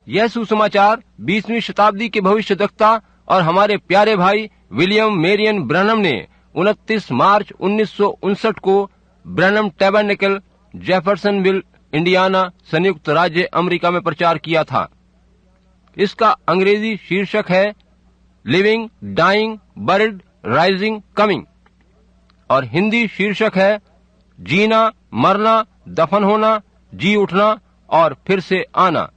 यह सुसमाचार 20वीं शताब्दी के भविष्यद्वक्ता और हमारे प्यारे भाई विलियम मेरियन ब्रैनम ने 29 मार्च 1959 को ब्रैनम टैबरनेकल, जेफरसनविल, इंडियाना, संयुक्त राज्य अमेरिका में प्रचार किया था। इसका अंग्रेजी शीर्षक है living, dying, buried, rising, coming, और हिंदी शीर्षक है जीना, मरना, दफन होना, जी उठना और फिर से आना।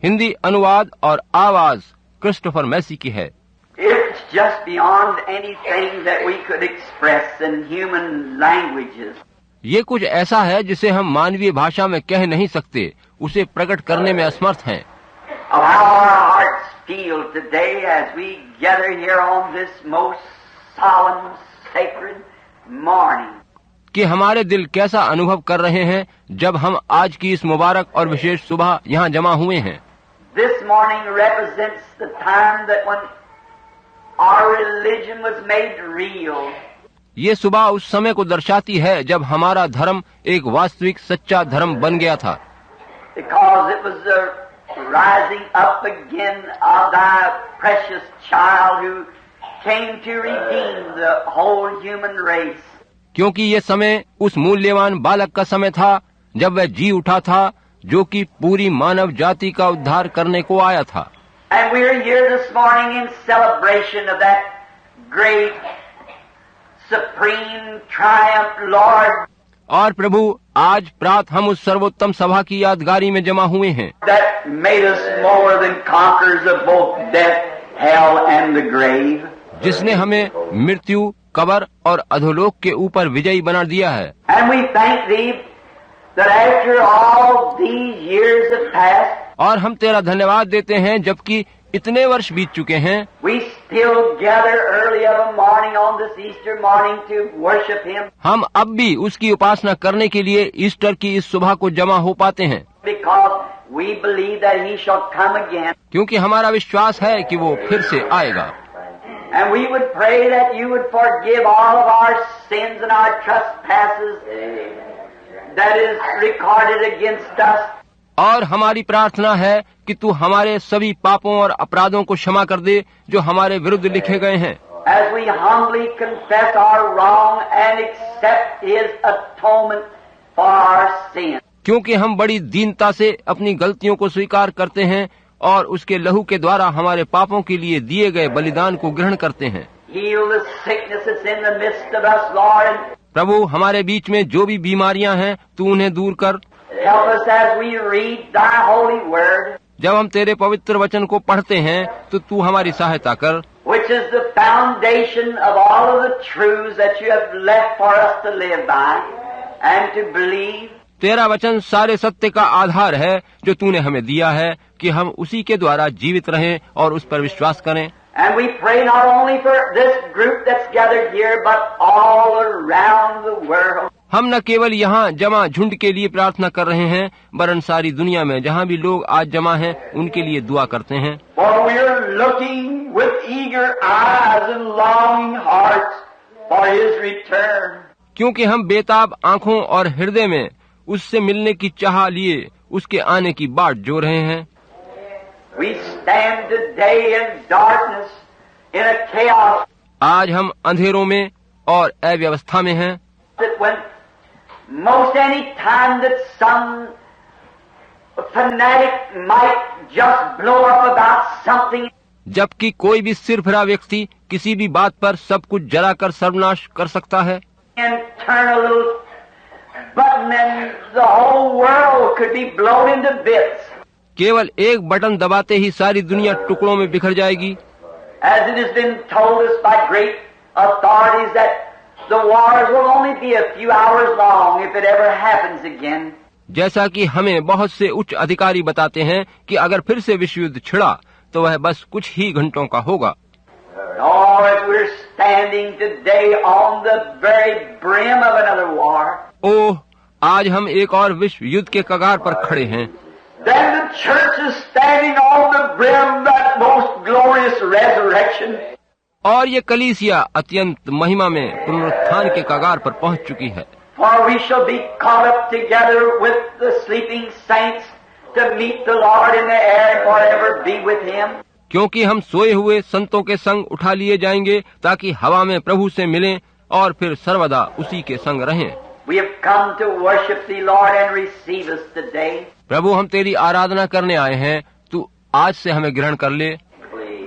हिंदी अनुवाद और आवाज क्रिस्टोफर मैसी की है। It's just beyond anything that we could express in human languages. ये कुछ ऐसा है जिसे हम मानवीय भाषा में कह नहीं सकते, उसे प्रकट करने में असमर्थ हैं। Of how our hearts feel today as we gather here on this most solemn, sacred morning. कि हमारे दिल कैसा अनुभव कर रहे हैं जब हम आज की इस मुबारक और विशेष सुबह यहाँ जमा हुए हैं। This morning represents the time that when our religion was made real. ये सुबह उस समय को दर्शाती है जब हमारा धर्म एक वास्तविक सच्चा धर्म बन गया था। Because it was the rising up again of thy precious child who came to redeem the whole human race. क्योंकि ये समय उस मूल्यवान बालक का समय था जब वह जी उठा था, जो कि पूरी मानव जाति का उद्धार करने को आया था। And we are here this morning in celebration of that great, supreme triumph, Lord. और प्रभु, आज प्रात हम उस सर्वोत्तम सभा की यादगारी में जमा हुए हैं, That made us more than conquerors of both death, hell and the grave. जिसने हमें मृत्यु, कब्र और अधोलोक के ऊपर विजयी बना दिया है। And we thank Thee that after all these years have passed, और हम तेरा धन्यवाद देते हैं जबकि इतने वर्ष बीत चुके हैं, we still gather early of a morning on this Easter morning to worship Him. हम अब भी उसकी उपासना करने के लिए ईस्टर की इस सुबह को जमा हो पाते हैं, Because we believe that He shall come again. क्योंकि हमारा विश्वास है कि वो फिर से आएगा। And we would pray that You would forgive all of our sins and our trespasses that is recorded against us. और हमारी प्रार्थना है कि तू हमारे सभी पापों और अपराधों को क्षमा कर दे जो हमारे विरुद्ध लिखे गए हैं, As we humbly confess our wrong and accept His atonement for our sin. क्योंकि हम बड़ी दीनता से अपनी गलतियों को स्वीकार करते हैं और उसके लहू के द्वारा हमारे पापों के लिए दिए गए बलिदान को ग्रहण करते हैं। Heal the sickness that's in the midst of us, Lord, and प्रभु, हमारे बीच में जो भी बीमारियां हैं तू उन्हें दूर कर। help us as we read Thy holy word, जब हम तेरे पवित्र वचन को पढ़ते हैं तो तू हमारी सहायता कर, which is the foundation of all of the truths that You have left for us to live by and to believe. तेरा वचन सारे सत्य का आधार है जो तूने हमें दिया है कि हम उसी के द्वारा जीवित रहें और उस पर विश्वास करें। And we pray not only for this group that's gathered here, but all around the world. हम न केवल यहाँ जमा झुंड के लिए प्रार्थना कर रहे हैं, वरन सारी दुनिया में जहाँ भी लोग आज जमा हैं उनके लिए दुआ करते हैं। For we are looking with eager eyes and longing hearts for His return. क्योंकि हम बेताब आंखों और हृदय में उससे मिलने की चाह लिए उसके आने की बाट जो रहे हैं। We stand today in darkness, in a chaos, आज हम अंधेरों में और अव्यवस्था में हैं, that when most any time that some fanatic might just blow up about something, जबकि कोई भी सिरफिरा व्यक्ति किसी भी बात पर सब कुछ जलाकर सर्वनाश कर सकता है and turn a little button and the whole world could be blown into bits. केवल एक बटन दबाते ही सारी दुनिया टुकड़ों में बिखर जाएगी। As it has been told us by great authorities that the wars will only be a few hours long if it ever happens again. जैसा कि हमें बहुत से उच्च अधिकारी बताते हैं कि अगर फिर से विश्व युद्ध छिड़ा तो वह बस कुछ ही घंटों का होगा। Oh, as we're standing today on the very brim of another war, ओह, आज हम एक और विश्व युद्ध के कगार पर खड़े हैं। then the church is standing on the brim of that most glorious resurrection. और ये कलीसिया अत्यंत महिमा में पुनरुत्थान के कगार पर पहुंच चुकी है। For we shall be caught up together with the sleeping saints to meet the Lord in the air and forever be with Him. क्योंकि हम सोए हुए संतों के संग उठा लिए जाएंगे ताकि हवा में प्रभु से मिलें और फिर सर्वदा उसी के संग रहें। We have come to worship Thee, Lord, and receive us today. प्रभु हम तेरी आराधना करने आए हैं, तू आज से हमें ग्रहण कर ले।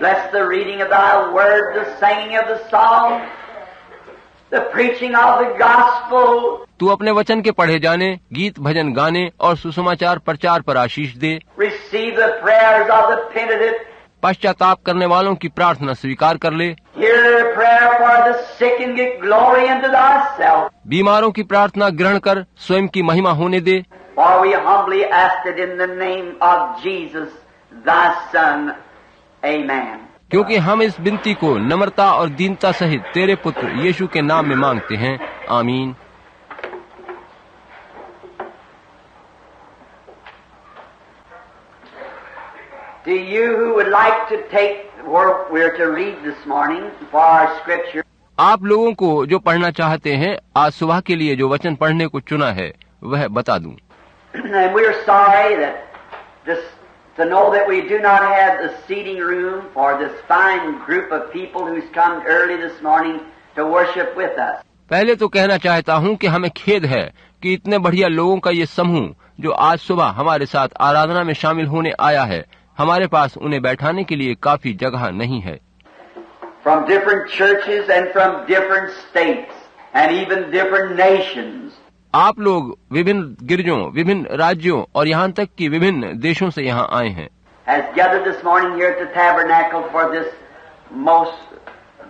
Bless the reading of Thy Word, the singing of the song, the preaching of the gospel. तू अपने वचन के पढ़े जाने, गीत भजन गाने और सुसमाचार प्रचार पर आशीष दे। Receive the prayers of the penitent. पश्चाताप करने वालों की प्रार्थना स्वीकार कर ले। Hear the prayer for the sick and get glory unto Thyself. बीमारों की प्रार्थना ग्रहण कर स्वयं की महिमा होने दे। For we humbly ask it in the name of Jesus, Thy Son. Amen. क्योंकि हम इस विनती को नम्रता और दीनता सहित तेरे पुत्र यीशु के नाम में मांगते हैं। आमीन। To you who would like to take what we're to read this morning for our scripture, आप लोगों को जो पढ़ना चाहते हैं, आज सुबह के लिए जो वचन पढ़ने को चुना है वह बता दूं। and we're sorry that just to know that we do not have the seating room for this fine group of people who's come early this morning to worship with us. पहले तो कहना चाहता हूं कि हमें खेद है कि इतने बढ़िया लोगों का ये समूह जो आज सुबह हमारे साथ आराधना में शामिल होने आया है, हमारे पास उन्हें बैठाने के लिए काफी जगह नहीं है। From different churches and from different states and even different nations. आप लोग विभिन्न गिरजों, विभिन्न राज्यों और यहाँ तक कि विभिन्न देशों से यहाँ आए हैं। Has gathered this morning here at the tabernacle for this most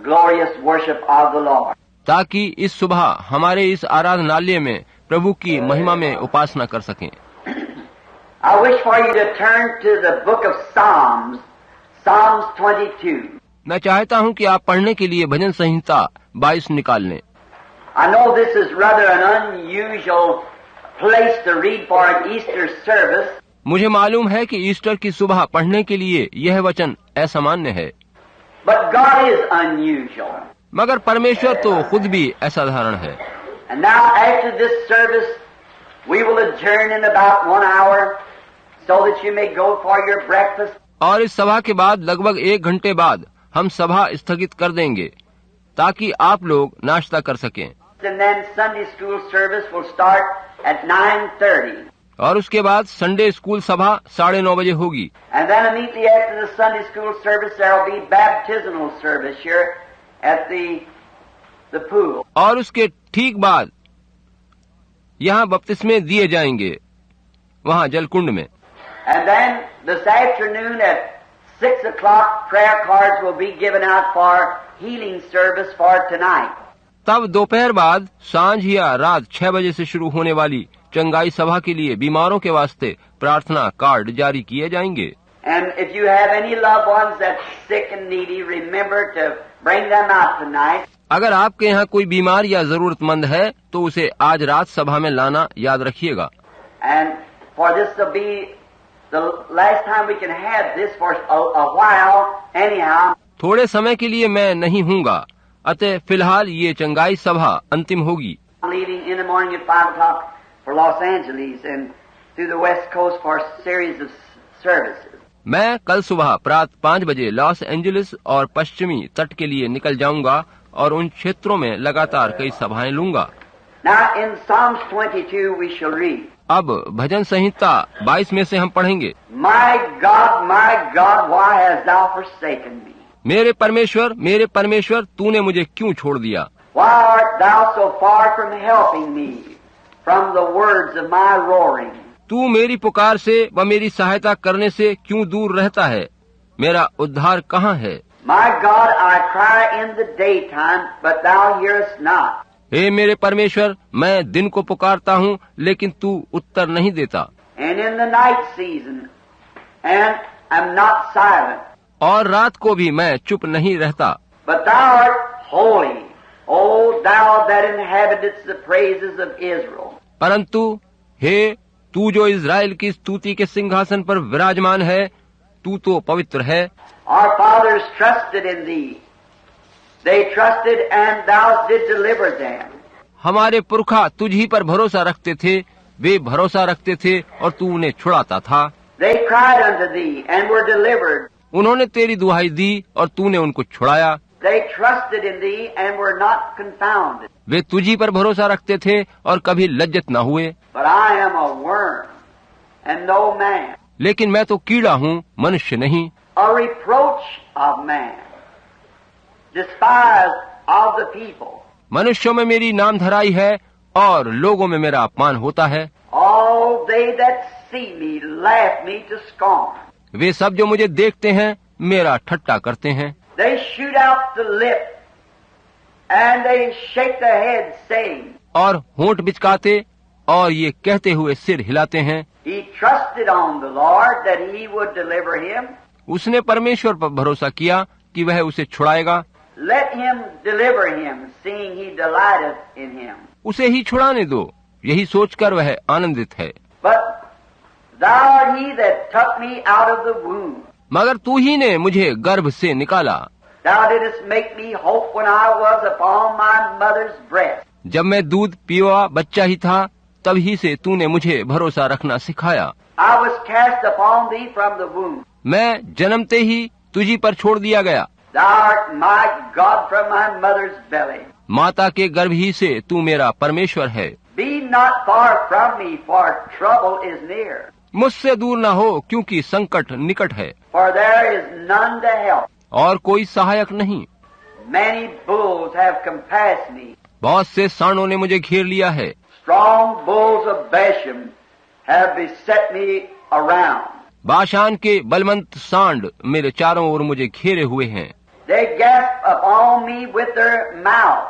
glorious worship of the Lord. ताकि इस सुबह हमारे इस आराधनालय में प्रभु की महिमा में उपासना कर सकें। I wish for you to turn to the book of Psalms, Psalms 22. मैं चाहता हूं कि आप पढ़ने के लिए भजन संहिता 22 निकाल लें। I know this is rather an unusual place to read for an Easter service. मुझे मालूम है कि ईस्टर की सुबह पढ़ने के लिए यह वचन असामान्य है, But God is unusual. मगर परमेश्वर तो खुद भी असाधारण है। And now after this service, we will adjourn in about 1 hour so that you may go for your breakfast. और इस सभा के बाद लगभग 1 घंटे बाद हम सभा स्थगित कर देंगे ताकि आप लोग नाश्ता कर सकें। And then Sunday school service will start at 9:30. और उसके बाद संडे स्कूल सभा 9:30 बजे होगी। And then immediately after the Sunday school service, there will be baptismal service here at the pool. और उसके ठीक बाद यहाँ बपतिस्मे दिए जाएंगे, वहाँ जलकुंड में। And then this afternoon at 6 o'clock, prayer cards will be given out for healing service for tonight. तब दोपहर बाद सांझ या रात 6 बजे से शुरू होने वाली चंगाई सभा के लिए बीमारों के वास्ते प्रार्थना कार्ड जारी किए जाएंगे। And if you have any loved ones that's sick and needy, remember to bring them out tonight. अगर आपके यहाँ कोई बीमार या जरूरतमंद है तो उसे आज रात सभा में लाना याद रखिएगा। And for this to be the last time we can have this for a while anyhow. थोड़े समय के लिए मैं नहीं हूँगा, अतः फिलहाल ये चंगाई सभा अंतिम होगी। I'm leaving in the morning at 5 o'clock for Los Angeles and through the West Coast for a series of services. मैं कल सुबह प्रात 5 बजे लॉस एंजलिस और पश्चिमी तट के लिए निकल जाऊंगा और उन क्षेत्रों में लगातार कई सभाएं लूंगा। Now in Psalms 22 we shall read. अब भजन संहिता 22 में से हम पढ़ेंगे। My God, why hast thou forsaken me? मेरे परमेश्वर, तूने मुझे क्यों छोड़ दिया? Why art thou so far from helping me, from the words of my roaring? तू मेरी पुकार से व मेरी सहायता करने से क्यों दूर रहता है? मेरा उद्धार कहाँ है? My God, I cry in the daytime, but thou hearest not. हे मेरे परमेश्वर, मैं दिन को पुकारता हूँ लेकिन तू उत्तर नहीं देता, And in the night season, and am not silent. और रात को भी मैं चुप नहीं रहता। But thou art holy, O thou that inhabitest the praises of Israel. परंतु हे तू जो इज़राइल की स्तुति के सिंहासन पर विराजमान है, तू तो पवित्र है। Our fathers trusted in thee. They trusted and thou did deliver them. हमारे पुरखा तुझ ही पर भरोसा रखते थे, वे भरोसा रखते थे और तू उन्हें छुड़ाता था। They cried unto thee and were delivered. उन्होंने तेरी दुहाई दी और तूने उनको छुड़ाया। They trusted in thee and were not confounded. वे तुझी पर भरोसा रखते थे और कभी लज्जित न हुए। But I am a worm and no man, लेकिन मैं तो कीड़ा हूँ, मनुष्य नहीं, a reproach of man, despised of the people. मनुष्यों में मेरी नाम धराई है और लोगों में मेरा अपमान होता है। All they that see me laugh me to scorn. वे सब जो मुझे देखते हैं मेरा ठट्टा करते हैं। They shoot out the lip and they shake their head, saying, और होंठ बिचकाते और ये कहते हुए सिर हिलाते हैं, He trusted on the Lord that He would deliver him. उसने परमेश्वर पर भरोसा किया कि वह उसे छुड़ाएगा। Let him deliver him, seeing he delighteth in him. उसे ही छुड़ाने दो, यही सोचकर वह आनंदित है। But thou art he that took me out of the womb. मगर तू ही ने मुझे गर्भ से निकाला। Thou didst make me hope when I was upon my mother's breast. जब मैं दूध पीवा बच्चा ही था, तभी से तूने मुझे भरोसा रखना सिखाया। I was cast upon thee from the womb. मैं जन्मते ही तुझी पर छोड़ दिया गया। Thou art my God from my mother's belly. माता के गर्भ ही से तू मेरा परमेश्वर है। Be not far from me, for trouble is near. मुझसे दूर न हो, क्योंकि संकट निकट है For there is none to help. और कोई सहायक नहीं। Many bulls have compassed me. बहुत से सांडों ने मुझे घेर लिया है। Strong bulls of Bashan have beset me around. Bashan के बलवंत सांड मेरे चारों ओर मुझे घेरे हुए हैं। They gasp upon me with their mouth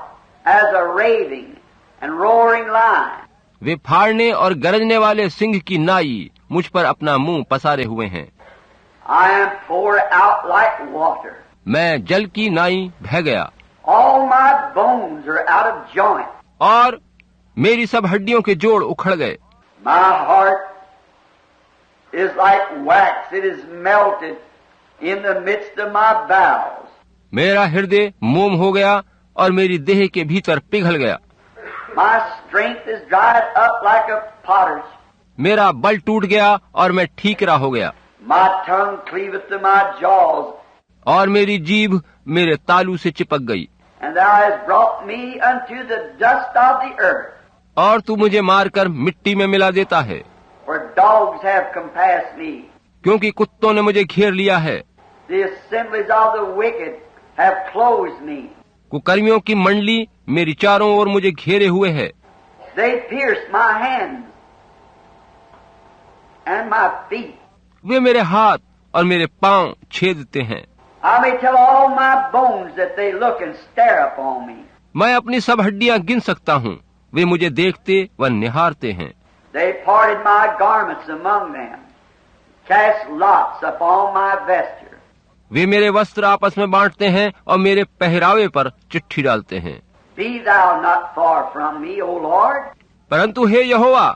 as a raving and roaring lion. वे फाड़ने और गरजने वाले सिंह की नाई मुझ पर अपना मुंह पसारे हुए हैं। I am poured out like water. मैं जल की नाई बह गया All my bones are out of joint. और मेरी सब हड्डियों के जोड़ उखड़ गए। My heart is like wax. It is melted in the midst of my bowels. मेरा हृदय मोम हो गया और मेरी देह के भीतर पिघल गया। My strength is dried up like a potter's. मेरा बल टूट गया और मैं ठीकरा हो गया। My tongue cleaveth to my jaws. और मेरी जीभ मेरे तालू से चिपक गई। And thou hast brought me unto the dust of the earth. और तू मुझे मारकर मिट्टी में मिला देता है, For dogs have compassed me. क्योंकि कुत्तों ने मुझे घेर लिया है। The assemblies of the wicked have closed me. कुकर्मियों की मंडली मेरी चारों ओर मुझे घेरे हुए है। They pierced my hands and my feet. वे मेरे हाथ और मेरे पांव छेदते हैं। I may tell all my bones that they look and stare upon me. मैं अपनी सब हड्डियां गिन सकता हूँ, वे मुझे देखते व निहारते हैं। They parted my garments among them, cast lots upon my vesture. वे मेरे वस्त्र आपस में बांटते हैं और मेरे पहरावे पर चिट्ठी डालते हैं। Be thou not far from me, O Lord. परंतु हे यहोवा,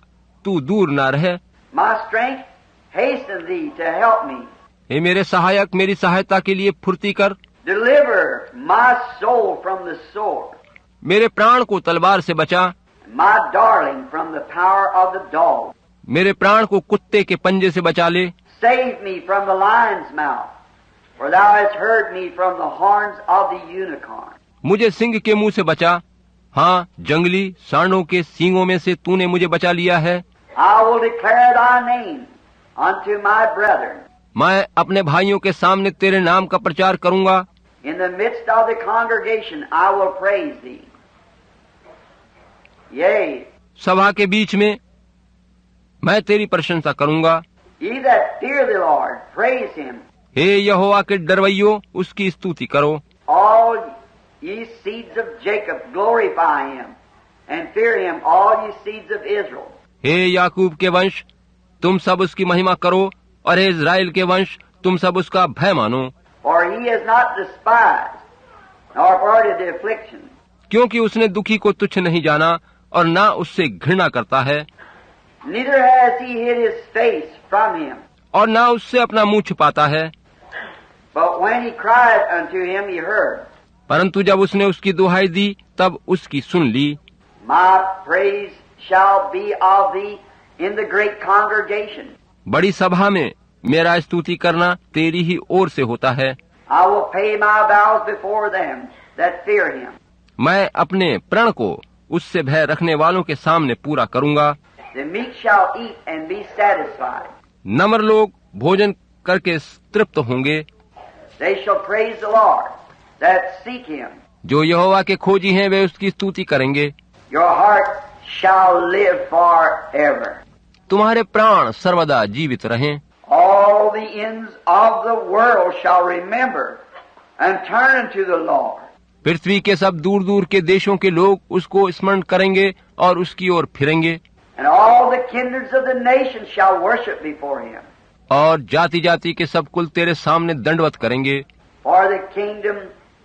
तू दूर न रहे। My strength, hasten thee to help me. हे मेरे सहायक, मेरी सहायता के लिए फुर्ती कर। Deliver my soul from the sword, मेरे प्राण को तलवार से बचा। my darling from the power of the dog. मेरे प्राण को कुत्ते के पंजे से बचा ले। Save me from the lion's mouth, for thou hast heard me from the horns of the unicorn. मुझे सिंह के मुंह से बचा। हाँ, जंगली सांडों के सींगों में से तूने मुझे बचा लिया है। I will declare thy name unto my brethren. मैं अपने भाइयों के सामने तेरे नाम का प्रचार करूंगा। In the midst of the congregation I will praise thee. Yea, सभा के बीच में मैं तेरी प्रशंसा करूंगा। ye that fear the Lord, praise him. हे यहोवा के डरवैयो, उसकी स्तुति करो। All ye seeds of Jacob, glorify him, and fear him, all ye seeds of Israel. हे याकूब के वंश, तुम सब उसकी महिमा करो, और हे इज़राइल के वंश, तुम सब उसका भय मानो। For he has not despised, nor avoided the affliction. क्योंकि उसने दुखी को तुच्छ नहीं जाना और ना उससे घृणा करता है, Neither has he hid his face from him. और ना उससे अपना मुंह छिपाता है। But when he cried unto him, he heard. परंतु जब उसने उसकी दुहाई दी, तब उसकी सुन ली। My praise shall be of thee in the great congregation. बड़ी सभा में मेरा स्तुति करना तेरी ही ओर से होता है। I will pay my vows before them that fear him. मैं अपने प्रण को उससे भय रखने वालों के सामने पूरा करूंगा। The meek shall eat and be satisfied. नम्र लोग भोजन करके तृप्त होंगे। They shall praise the Lord that seek him. जो यहोवा के खोजी हैं वे उसकी स्तुति करेंगे। Your heart shall live forever. तुम्हारे प्राण सर्वदा जीवित रहें। All the ends of the world shall remember and turn unto the Lord. पृथ्वी के सब दूर दूर के देशों के लोग उसको स्मरण करेंगे और उसकी ओर फिरेंगे। And all the kindreds of the nations shall worship before him. और जाति जाति के सब कुल तेरे सामने दंडवत करेंगे। For the kingdom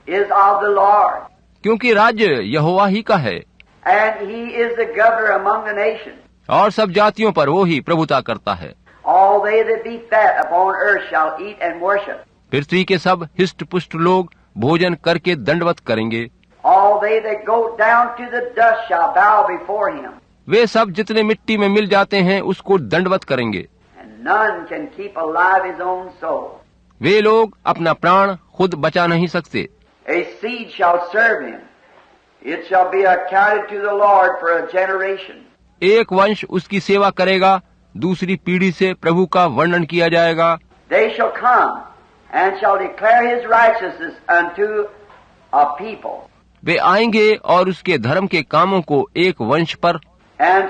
is of the Lord, क्योंकि राज्य यहोवा ही का है and he is the governor among the nations. और सब जातियों पर वो ही प्रभुता करता है। All they that be fat upon earth shall eat and worship. पृथ्वी के सब हिष्ट पुष्ट लोग भोजन करके दंडवत करेंगे। All they that go down to the dust shall bow before him. वे सब जितने मिट्टी में मिल जाते हैं उसको दंडवत करेंगे। And none can keep alive his own soul. वे लोग अपना प्राण खुद बचा नहीं सकते। A seed shall serve him. It shall be accounted to the Lord for a generation. एक वंश उसकी सेवा करेगा, दूसरी पीढ़ी से प्रभु का वर्णन किया जाएगा। They shall come and shall declare his righteousness unto a people. वे आएंगे और उसके धर्म के कामों को एक वंश पर, And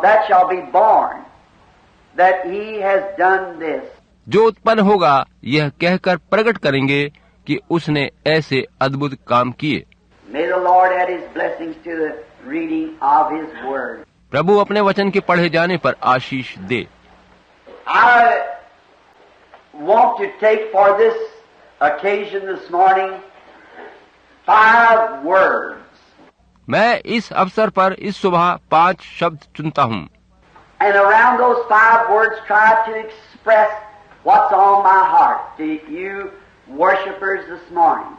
that shall be born that he has done this. जो उत्पन्न होगा यह कहकर प्रकट करेंगे कि उसने ऐसे अद्भुत काम किए। May the Lord add his blessings to the reading of his word. प्रभु अपने वचन के पढ़े जाने पर आशीष दे। I want to take for this occasion this morning 5 words. मैं इस अवसर पर इस सुबह 5 शब्द चुनता हूँ And around those 5 words try to express what's on my heart to you worshipers this morning.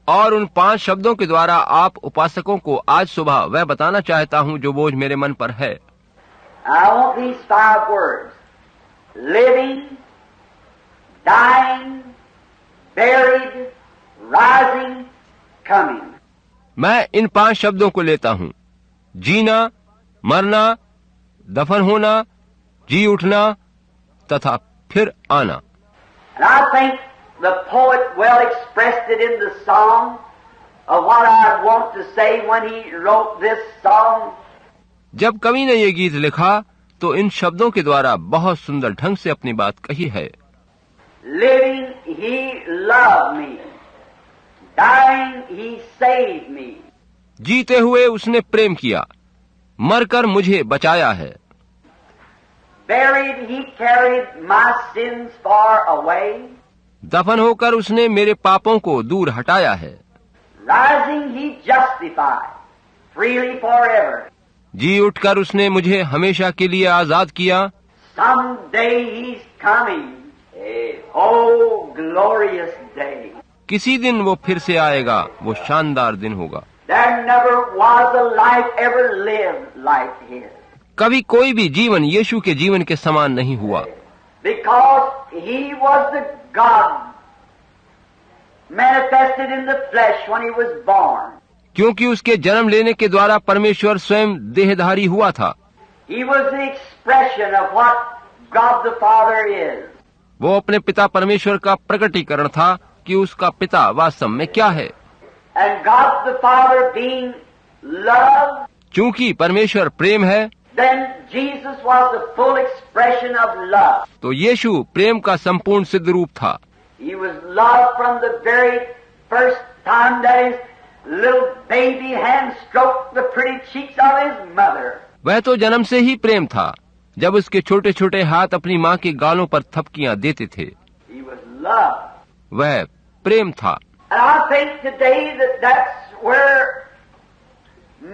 और उन 5 शब्दों के द्वारा आप उपासकों को आज सुबह वह बताना चाहता हूँ जो बोझ मेरे मन पर है। I want these 5 words: living, dying, buried, rising, coming. मैं इन 5 शब्दों को लेता हूँ: जीना, मरना, दफन होना, जी उठना तथा फिर आना। And I think the poet well expressed it in the song of what I want to say when he wrote this song. जब कवि ने ये गीत लिखा तो इन शब्दों के द्वारा बहुत सुंदर ढंग से अपनी बात कही है। Living, he loved me. Dying, he saved me. जीते हुए उसने प्रेम किया, मरकर मुझे बचाया है। Buried, he carried my sins far away. दफन होकर उसने मेरे पापों को दूर हटाया है। Rising, he justified freely forever. जी उठकर उसने मुझे हमेशा के लिए आजाद किया। Someday he's coming. Oh, glorious day. किसी दिन वो फिर से आएगा, वो शानदार दिन होगा। There never was a life ever lived like his. कभी कोई भी जीवन यीशु के जीवन के समान नहीं हुआ, Because he was the God manifested in the flesh when he was born. क्योंकि उसके जन्म लेने के द्वारा परमेश्वर स्वयं देहधारी हुआ था। He was the expression of what God the Father is. वो अपने पिता परमेश्वर का प्रकटीकरण था कि उसका पिता वास्तव में क्या है। And God the Father being love, चूंकि परमेश्वर प्रेम है, then Jesus was the full expression of love. तो यीशु प्रेम का संपूर्ण सिद्ध रूप था। He was love from the very first time that his little baby hand stroked the pretty cheeks of his mother. वह तो जन्म से ही प्रेम था, जब उसके छोटे छोटे हाथ अपनी माँ के गालों पर थपकियां देते थे। He was love. वह प्रेम था। And I think today that that's where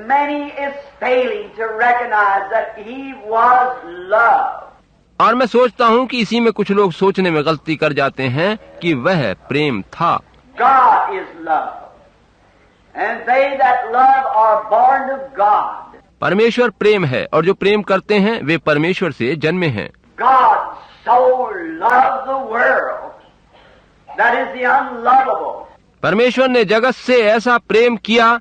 many is failing to recognize that he was love. और मैं सोचता हूँ कि इसी में कुछ लोग सोचने में गलती कर जाते हैं कि वह प्रेम था। God is love. And they that love are born of God. परमेश्वर प्रेम है और जो प्रेम करते हैं वे परमेश्वर से जन्मे हैं। God so loved the world, that is the unlovable. परमेश्वर ने जगत से ऐसा प्रेम किया,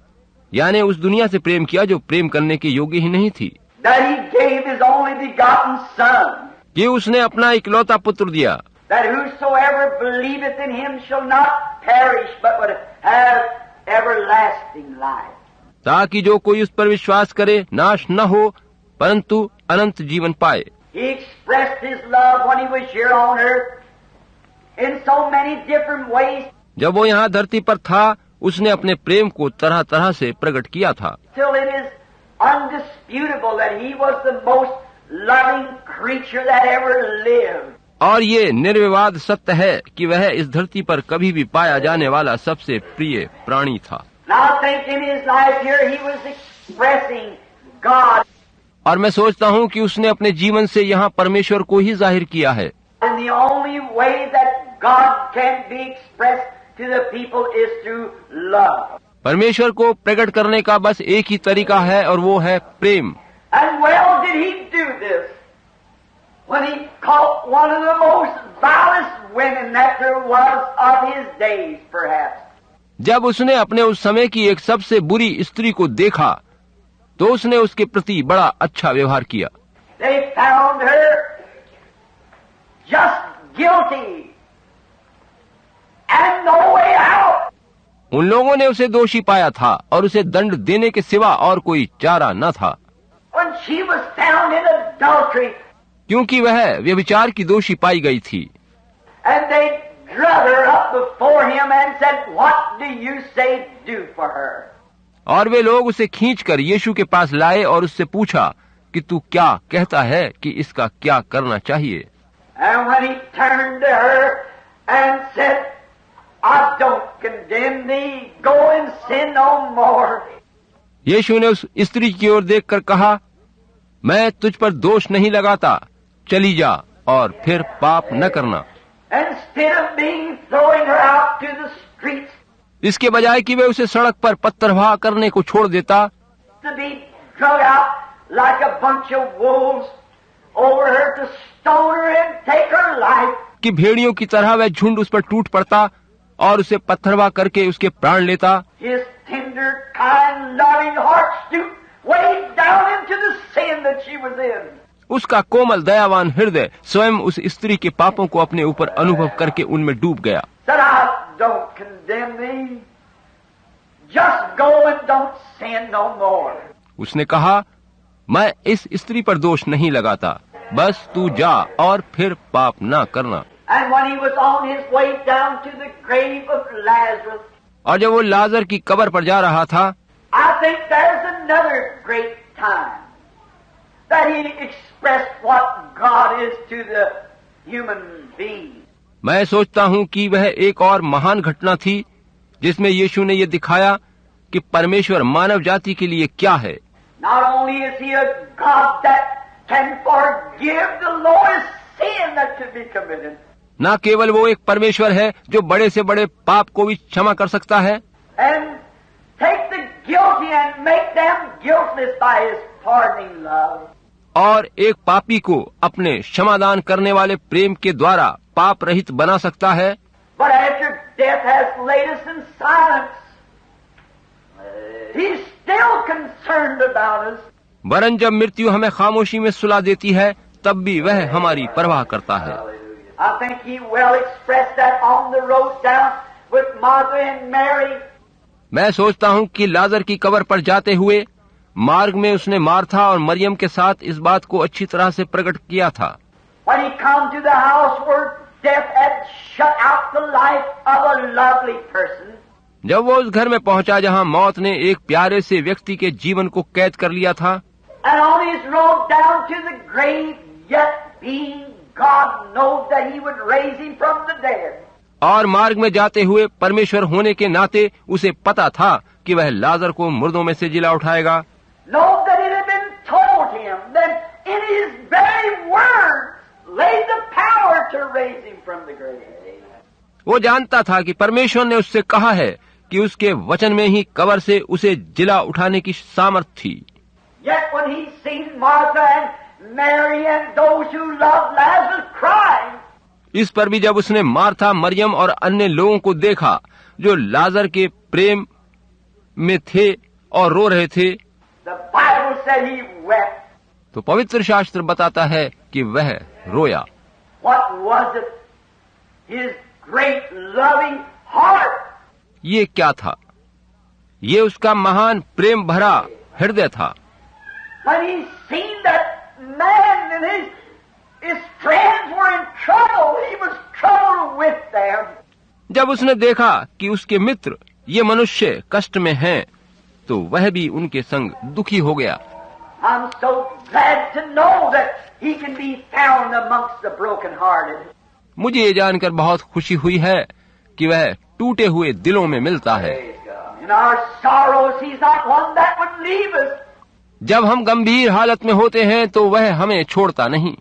यानी उस दुनिया से प्रेम किया जो प्रेम करने के योग्य ही नहीं थी, That he gave his only begotten Son, कि उसने अपना इकलौता पुत्र दिया, that whosoever believeth in him shall not perish, but would have everlasting life. ताकि जो कोई उस पर विश्वास करे नाश न हो परंतु अनंत जीवन पाए। He expressed his love when he was here on earth in so many different ways, जब वो यहाँ धरती पर था उसने अपने प्रेम को तरह तरह से प्रकट किया था, till it is undisputable that he was the most loving creature that ever lived. और ये निर्विवाद सत्य है कि वह इस धरती पर कभी भी पाया जाने वाला सबसे प्रिय प्राणी था। Now I think in his life here he was expressing God और मैं सोचता हूँ कि उसने अपने जीवन से यहाँ परमेश्वर को ही जाहिर किया है, and the only way that God can be expressed to the people is through love. परमेश्वर को प्रकट करने का बस एक ही तरीका है और वो है प्रेम। And well did he do this when he caught one of the most vilest women that there was of his days, perhaps. जब उसने अपने उस समय की एक सबसे बुरी स्त्री को देखा तो उसने उसके प्रति बड़ा अच्छा व्यवहार किया। They found her just guilty and no way out. उन लोगों ने उसे दोषी पाया था और उसे दंड देने के सिवा और कोई चारा न था, When she was found in adultery, क्योंकि वह व्यभिचार की दोषी पाई गई थी। and they drug her up before him and said, "What do you say do for her?" और वे लोग उसे खींचकर यीशु के पास लाए और उससे पूछा कि तू क्या कहता है कि इसका क्या करना चाहिए। And when he turned to her and said, "I don't condemn thee, go and sin no more." यीशु ने उस स्त्री की ओर देखकर कहा, मैं तुझ पर दोष नहीं लगाता, चली जा और फिर पाप न करना। Instead of being throwing her out to the streets, इसके बजाय कि वे उसे सड़क पर पत्थरवाह करने को छोड़ देता, to be drug out like a bunch of wolves over her to stone her and take her life, कि भेड़ियों की तरह वह झुंड उस पर टूट पड़ता और उसे पत्थरवाह करके उसके प्राण लेता। his tender, kind, loving heart stooped way down into the sin that she was in. उसका कोमल दयावान हृदय स्वयं उस स्त्री के पापों को अपने ऊपर अनुभव करके उनमें डूब गया। Said, "I don't condemn thee. Just go and don't sin no more." उसने कहा, मैं इस स्त्री पर दोष नहीं लगाता, बस तू जा और फिर पाप ना करना। And when he was on his way down to the grave of Lazarus, और जब वो लाजर की कब्र पर जा रहा था, I think there's another great time that he expressed what God is to the human being. मैं सोचता हूँ कि वह एक और महान घटना थी जिसमें यीशु ने ये दिखाया कि परमेश्वर मानव जाति के लिए क्या है। Not only is he a God that can forgive the lowest sin that could be committed, न केवल वो एक परमेश्वर है जो बड़े से बड़े पाप को भी क्षमा कर सकता है and take the guilty and make them guiltless by his pardoning love, और एक पापी को अपने क्षमादान करने वाले प्रेम के द्वारा पाप रहित बना सकता है, but after death has laid us in silence, he's still concerned about us. वरन जब मृत्यु हमें खामोशी में सुला देती है तब भी वह हमारी परवाह करता है। I think he well expressed that on the road down with Martha and Mary. मैं सोचता हूँ कि लाजर की कब्र पर जाते हुए मार्ग में उसने मार्था और मरियम के साथ इस बात को अच्छी तरह से प्रकट किया था। When he come to the house where death had shut out the life of a lovely person, जब वो उस घर में पहुंचा जहाँ मौत ने एक प्यारे से व्यक्ति के जीवन को कैद कर लिया था, and on his road down to the grave, yet being God knows that he would raise him from the dead. और मार्ग में जाते हुए परमेश्वर होने के नाते उसे पता था कि वह लाजर को मुर्दों में से जिला उठाएगा। Know that it had been told him that in his very words lay the power to raise him from the grave. वो जानता था कि परमेश्वर ने उससे कहा है कि उसके वचन में ही कब्र से उसे जिला उठाने की सामर्थ थी। Yet when he seen Martha and Mary and those who loved Lazarus crying. इस पर भी जब उसने मार्था, मरियम और अन्य लोगों को देखा जो लाजर के प्रेम में थे और रो रहे थे, The Bible said he wept. तो पवित्र शास्त्र बताता है कि वह रोया। What was it? His great loving heart. ये क्या था? ये उसका महान प्रेम भरा हृदय था। When he seen that man and his friends were in trouble, he was troubled with them. जब उसने देखा कि उसके मित्र ये मनुष्य कष्ट में हैं, तो वह भी उनके संग दुखी हो गया। I'm so glad to know that he can be found amongst the brokenhearted. मुझे ये जानकर बहुत खुशी हुई है कि वह टूटे हुए दिलों में मिलता है। In our sorrows, he's not one that would leave us. जब हम गंभीर हालत में होते हैं तो वह हमें छोड़ता नहीं।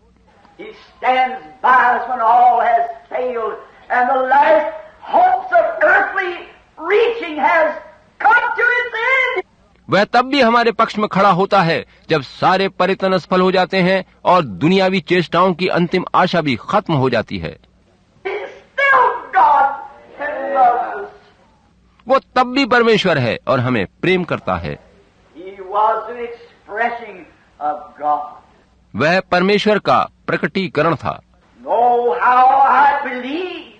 He stands by us when all has failed and the last hopes of earthly reaching has come to its end. वह तब भी हमारे पक्ष में खड़ा होता है जब सारे प्रयत्न असफल हो जाते हैं और दुनियावी चेष्टाओं की अंतिम आशा भी खत्म हो जाती है। He's still God and loves us. वो तब भी परमेश्वर है और हमें प्रेम करता है। He was an expressing of God. वह परमेश्वर का प्रकटीकरण था। Oh, how I believe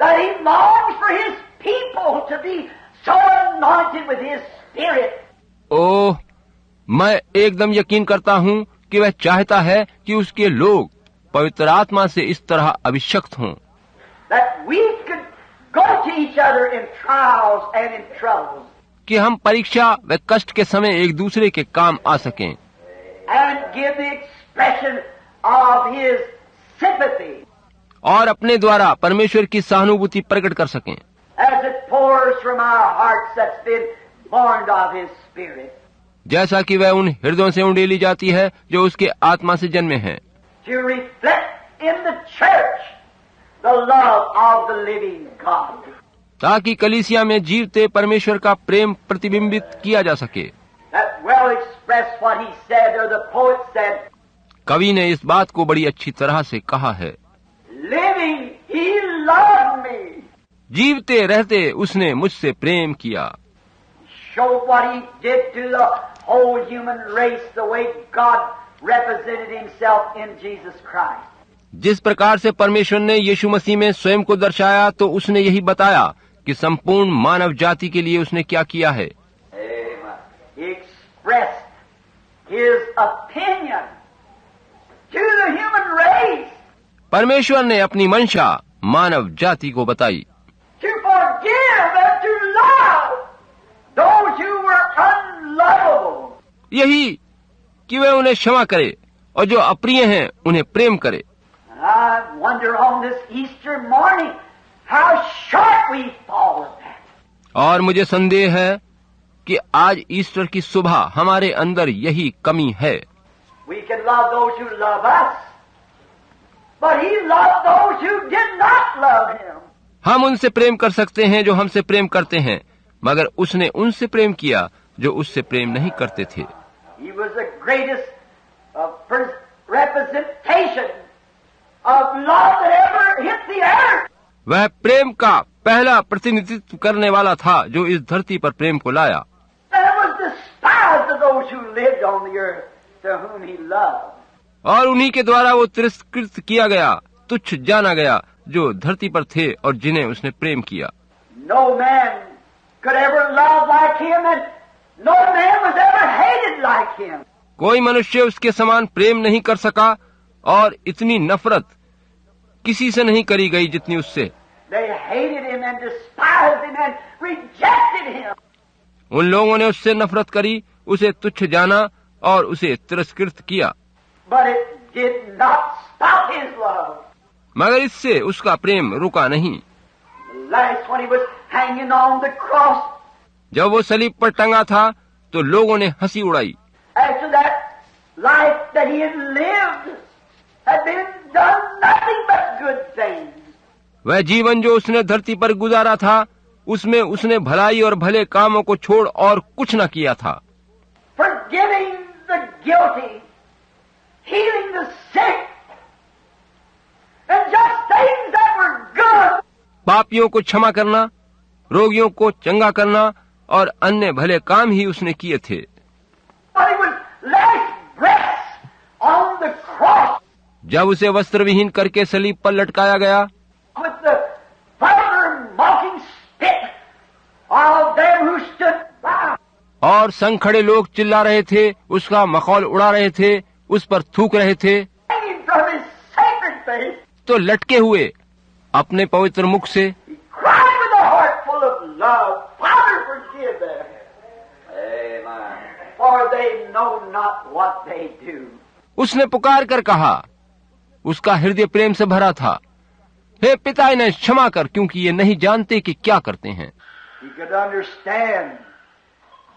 that he longs for his people to be so anointed with his Spirit. ओह, मैं एकदम यकीन करता हूँ कि वह चाहता है कि उसके लोग पवित्र आत्मा से इस तरह अभिषक्त हों That we could go to each other in trials and in troubles कि हम परीक्षा व कष्ट के समय एक दूसरे के काम आ सकें and give the expression of his sympathy और अपने द्वारा परमेश्वर की सहानुभूति प्रकट कर सकें as it pours from our hearts that's been born of his Spirit. जैसा कि वह उन हृदयों से उंडेली जाती है जो उसके आत्मा से जन्मे हैं, To reflect in the church the love of the living God. ताकि कलीसिया में जीवते परमेश्वर का प्रेम प्रतिबिंबित किया जा सके। That well expressed what he said, or the poet said, कवि ने इस बात को बड़ी अच्छी तरह से कहा है, living he loved me. जीवते रहते उसने मुझसे प्रेम किया। Showed what he did to the whole human race, the way God represented himself in Jesus Christ. जिस प्रकार से परमेश्वर ने यीशु मसीह में स्वयं को दर्शाया, तो उसने यही बताया कि संपूर्ण मानव जाति के लिए उसने क्या किया है। Amen. He expressed his opinion to the human race परमेश्वर ने अपनी मंशा मानव जाति को बताई to forgive and to love those who were unlovable. यही कि वह उन्हें क्षमा करे और जो अप्रिय हैं उन्हें प्रेम करे। And I wonder on this Easter morning how short we fall of that. और मुझे संदेह है कि आज ईस्टर की सुबह हमारे अंदर यही कमी है। We can love those who love us, but he loved those who did not love him. हम उनसे प्रेम कर सकते हैं जो हमसे प्रेम करते हैं, मगर उसने उनसे प्रेम किया जो उससे प्रेम नहीं करते थे। He was the greatest representation of love that ever hit the earth. वह प्रेम का पहला प्रतिनिधित्व करने वाला था जो इस धरती पर प्रेम को लाया। And it was despised of those who lived on the earth to whom he loved. और उन्हीं के द्वारा वो तिरस्कृत किया गया, तुच्छ जाना गया जो धरती पर थे और जिन्हें उसने प्रेम किया। No man could ever love like him, and no man was ever hated like him. कोई मनुष्य उसके समान प्रेम नहीं कर सका और इतनी नफरत किसी से नहीं करी गई जितनी उससे। They hated him and despised him and rejected him. उन लोगों ने उससे नफरत करी, उसे तुच्छ जाना और उसे तिरस्कृत किया, But it did not stop his love. मगर इससे उसका प्रेम रुका नहीं। Last when he was hanging on the cross, जब वो सलीब पर टंगा था तो लोगों ने हंसी उड़ाई। after that life that he had lived had been done nothing but good things. वह जीवन जो उसने धरती पर गुजारा था, उसमें उसने भलाई और भले कामों को छोड़ और कुछ न किया था। Forgiving the guilty, healing the sick, and just things that were good. पापियों को क्षमा करना, रोगियों को चंगा करना और अन्य भले काम ही उसने किए थे। But he was lashed breasts on the cross जब उसे वस्त्र विहीन करके सलीब पर लटकाया गया with the vulgar mocking spit of them who stood by. और संग खड़े लोग चिल्ला रहे थे, उसका मखौल उड़ा रहे थे, उस पर थूक रहे थे, Hanging from his sacred face, तो लटके हुए अपने पवित्र मुख से he cried with a heart full of love, Father, forgive them. Amen. For they know not what they do. उसने पुकार कर कहा, उसका हृदय प्रेम से भरा था, हे पिता इन्हें क्षमा कर, क्योंकि ये नहीं जानते कि क्या करते हैं। He could understand.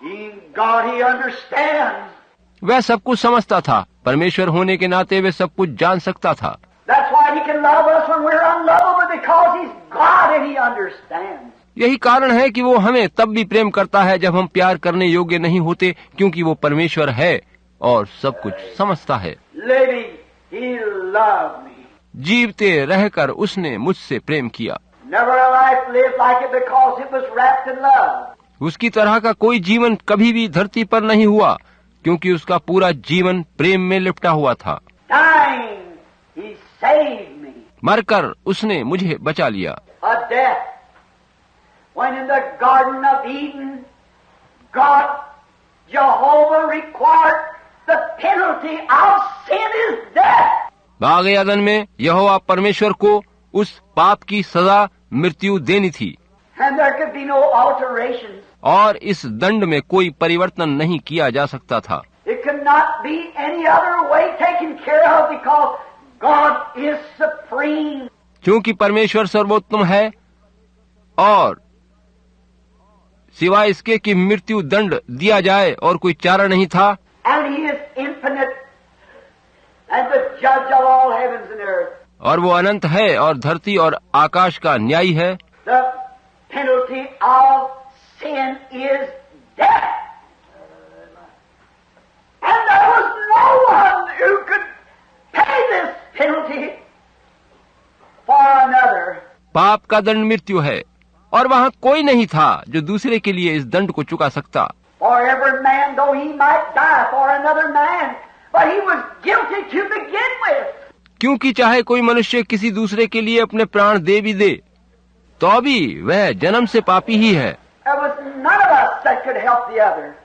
Being God, he understands. वह सब कुछ समझता था, परमेश्वर होने के नाते वह सब कुछ जान सकता था। That's why he can love us when we're unlovable, because he's God and he understands. यही कारण है कि वो हमें तब भी प्रेम करता है जब हम प्यार करने योग्य नहीं होते, क्योंकि वो परमेश्वर है और सब कुछ समझता है। Living, he loved me. जीवते रहकर उसने मुझसे प्रेम किया। Never a life lived like it because it was wrapped in love. उसकी तरह का कोई जीवन कभी भी धरती पर नहीं हुआ, क्योंकि उसका पूरा जीवन प्रेम में लिपटा हुआ था। Dying, he saved me. मरकर उसने मुझे बचा लिया। A death. When in the Garden of Eden, God, Jehovah required the penalty of sin is death. बाग अदन में यहोवा परमेश्वर को उस पाप की सजा मृत्यु देनी थी, And there could be no alterations. और इस दंड में कोई परिवर्तन नहीं किया जा सकता था। It could not be any other way taken care of because God is supreme. क्योंकि परमेश्वर सर्वोत्तम है और सिवाय इसके कि मृत्यु दंड दिया जाए और कोई चारा नहीं था। And he is infinite and the judge of all heavens and earth. और वो अनंत है और धरती और आकाश का न्यायी है। The penalty of sin is death. And there was no one who could pay this penalty for another. पाप का दंड मृत्यु है और वहाँ कोई नहीं था जो दूसरे के लिए इस दंड को चुका सकता। For every man, though he might die for another man, but he was guilty to begin with. क्योंकि चाहे कोई मनुष्य किसी दूसरे के लिए अपने प्राण दे भी दे, तो भी वह जन्म से पापी ही है। There was none of us that could help the other,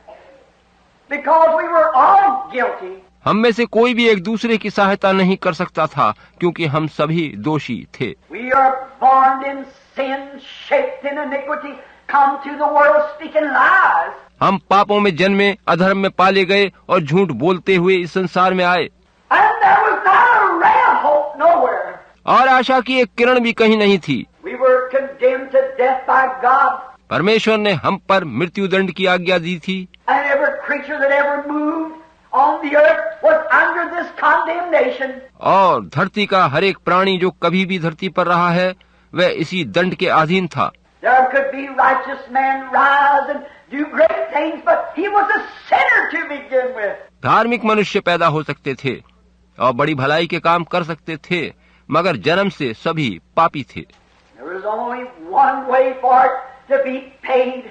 because we were all guilty. हम में से कोई भी एक दूसरे की सहायता नहीं कर सकता था, क्योंकि हम सभी दोषी थे। We are born in sin, shaped in iniquity, come to the world speaking lies. हम पापों में जन्मे, अधर्म में पाले गए और झूठ बोलते हुए इस संसार में आए, And there was not a ray of hope nowhere. और आशा की एक किरण भी कहीं नहीं थी। We were condemned to death by God, परमेश्वर ने हम पर मृत्यु दंड की आज्ञा दी थी, and every creature that ever moved on the earth was under this condemnation. और धरती का हर एक प्राणी जो कभी भी धरती पर रहा है वह इसी दंड के अधीन था। There could be righteous men rise and do great things, but he was a sinner to begin with. धार्मिक मनुष्य पैदा हो सकते थे और बड़ी भलाई के काम कर सकते थे, मगर जन्म से सभी पापी थे। There was only one way for it to be paid.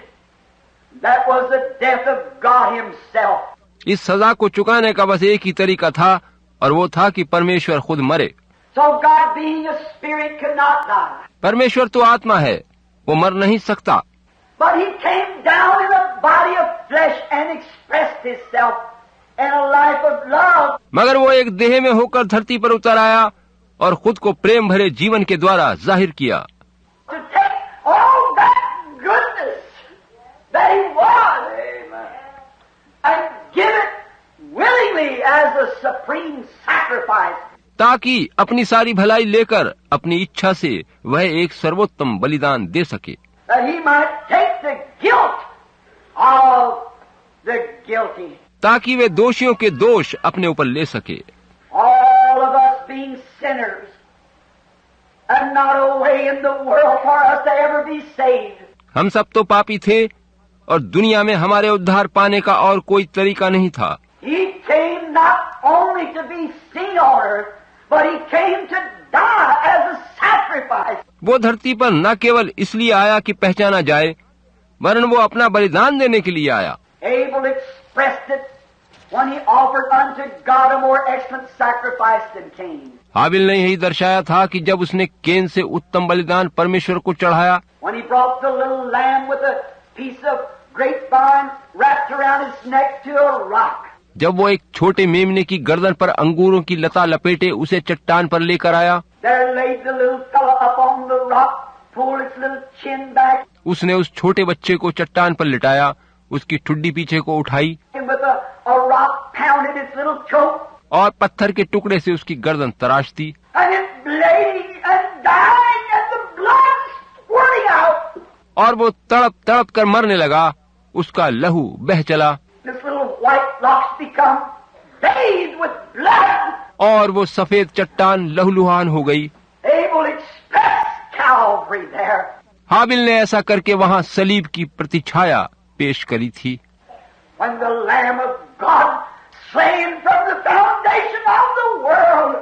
That was the death of God himself. इस सजा को चुकाने का बस एक ही तरीका था, और वो था कि परमेश्वर खुद मरे। So God, being a spirit, could not die. परमेश्वर तो आत्मा है, वो मर नहीं सकता, But he came down in a body of flesh and expressed himself in a life of love. मगर वो एक देह में होकर धरती पर उतर आया और खुद को प्रेम भरे जीवन के द्वारा जाहिर किया। To take all that goodness that he was, and give it willingly as a supreme sacrifice. ताकि अपनी सारी भलाई लेकर अपनी इच्छा से वह एक सर्वोत्तम बलिदान दे सके, That he might take the guilt of the guilty. ताकि वे दोषियों के दोष अपने ऊपर ले सके। All of us being sinners, and not a way in the world for us to ever be saved. हम सब तो पापी थे और दुनिया में हमारे उद्धार पाने का और कोई तरीका नहीं था। He came not only to be seen on earth, but he came to die as a sacrifice. वो धरती पर न केवल इसलिए आया कि पहचाना जाए, वरन वो अपना बलिदान देने के लिए आया। Abel expressed it when he offered unto God a more excellent sacrifice than Cain. हाबिल ने यही दर्शाया था कि जब उसने केन से उत्तम बलिदान परमेश्वर को चढ़ाया, When he brought the little lamb with a piece of grapevine wrapped around his neck to a rock. जब वो एक छोटे मेमने की गर्दन पर अंगूरों की लता लपेटे उसे चट्टान पर लेकर आया, There laid the little fellow up on the rock, pulled his little chin back, उसने उस छोटे बच्चे को चट्टान पर लिटाया, उसकी ठुड्डी पीछे को उठाई and with a rock pounded his little throat, और पत्थर के टुकड़े से उसकी गर्दन तराश दी, and it bleeding and dying and the blood squirting out. और वो तड़प तड़प कर मरने लगा, उसका लहू बह चला, This little white locks become bathed with blood. और वो सफेद चट्टान लहूलुहान हो गई। Abel expressed Calvary there. हाबिल ने ऐसा करके वहाँ सलीब की प्रतिछाया पेश करी थी। When the Lamb of God, slain from the foundation of the world,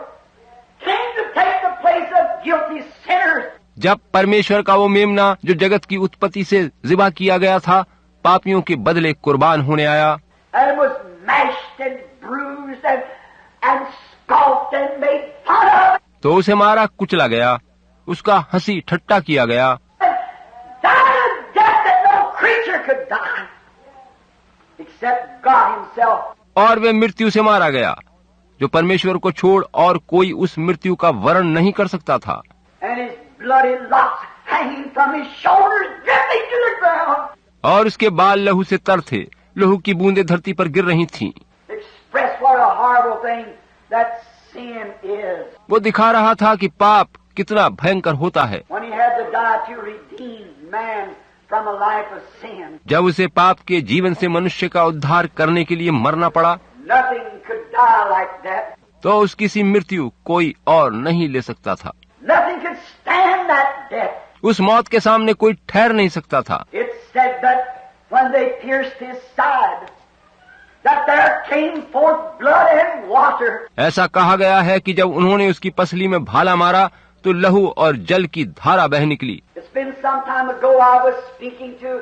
came to take the place of guilty sinners. जब परमेश्वर का वो मेमना जो जगत की उत्पत्ति से ज़िबा किया गया था, पापियों के बदले कुर्बान होने आया, And was mashed and bruised and scoffed and made fun of. तो उसे मारा कुचला गया, उसका हंसी ठट्टा किया गया, And died a death that no creature could die except God himself. और वे मृत्यु से मारा गया, जो परमेश्वर को छोड़ और कोई उस मृत्यु का वर्ण नहीं कर सकता था। And his bloody locks hanging from his shoulders, dripping to the ground. और उसके बाल लहू से तर थे, लहू की बूंदें धरती पर गिर रही थीं। Express what a horrible thing that sin is. वो दिखा रहा था कि पाप कितना भयंकर होता है। When he had to die to redeem man from a life of sin, जब उसे पाप के जीवन से मनुष्य का उद्धार करने के लिए मरना पड़ा, nothing could die like that. तो उसकी सी मृत्यु कोई और नहीं ले सकता था। Nothing could stand that death. उस मौत के सामने कोई ठहर नहीं सकता था। It said that when they pierced his side, that there came forth blood and water. ऐसा कहा गया है कि जब उन्होंने उसकी पसली में भाला मारा तो लहू और जल की धारा बह निकली। It's been some time ago I was speaking to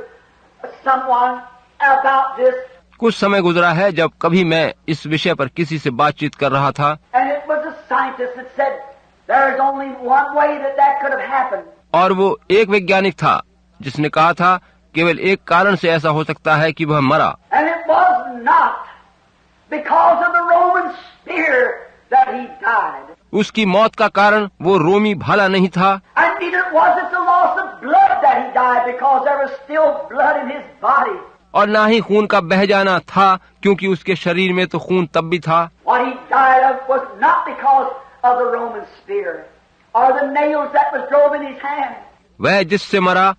someone about this, कुछ समय गुजरा है जब कभी मैं इस विषय पर किसी से बातचीत कर रहा था, and it was a scientist that said there's only one way that could have happened. और वो एक वैज्ञानिक था जिसने कहा था केवल एक कारण से ऐसा हो सकता है कि वह मरा, And it was not because of the Roman spear that he died. उसकी मौत का कारण वो रोमी भाला नहीं था, And neither was it the loss of blood that he died, because there was still blood in his body. और ना ही खून का बह जाना था, क्योंकि उसके शरीर में तो खून तब भी था। What he died of was not because of the Roman spear or the nails that was drove in his hand. वह जिससे मरा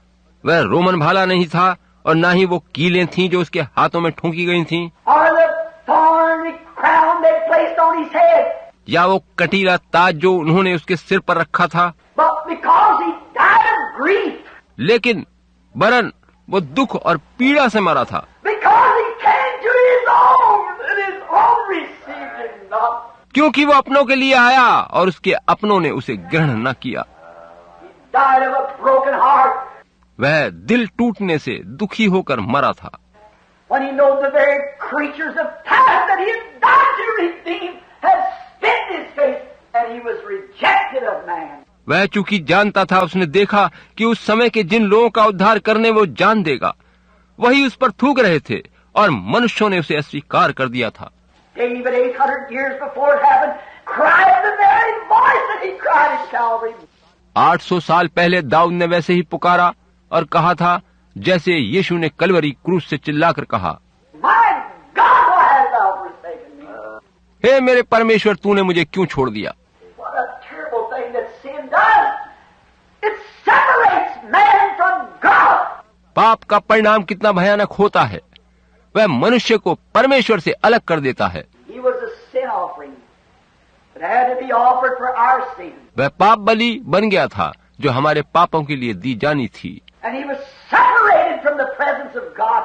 वह रोमन भाला नहीं था और ना ही वो कीलें थीं जो उसके हाथों में ठोंकी गई थीं, Or the thorny crown they placed on his head. या वो कटीला ताज जो उन्होंने उसके सिर पर रखा था, But because he died of grief, लेकिन वरन वो दुख और पीड़ा से मरा था, because he came to his own, and his own received him not. क्योंकि वो अपनों के लिए आया और उसके अपनों ने उसे ग्रहण न किया। He died of a broken heart. वह दिल टूटने से दुखी होकर मरा था, When he knows the very creatures of time that he had died to redeem had spit in his face, and he was rejected of man. वह चूंकि जानता था, उसने देखा कि उस समय के जिन लोगों का उद्धार करने वो जान देगा, वही उस पर थूक रहे थे और मनुष्यों ने उसे अस्वीकार कर दिया था। David, 800 years before it happened, cried the very voice that he cried at Calvary. 800 साल पहले दाऊद ने वैसे ही पुकारा और कहा था जैसे यीशु ने कलवरी क्रूस से चिल्लाकर कहा, My God, why hast thou forsaken me? हे मेरे परमेश्वर, तूने मुझे क्यों छोड़ दिया। What a terrible thing that sin does. It separates man from God. पाप का परिणाम कितना भयानक होता है, वह मनुष्य को परमेश्वर से अलग कर देता है। He was a sin offering that had to be offered for our sin. वह पाप बलि बन गया था जो हमारे पापों के लिए दी जानी थी, And he was separated from the presence of God.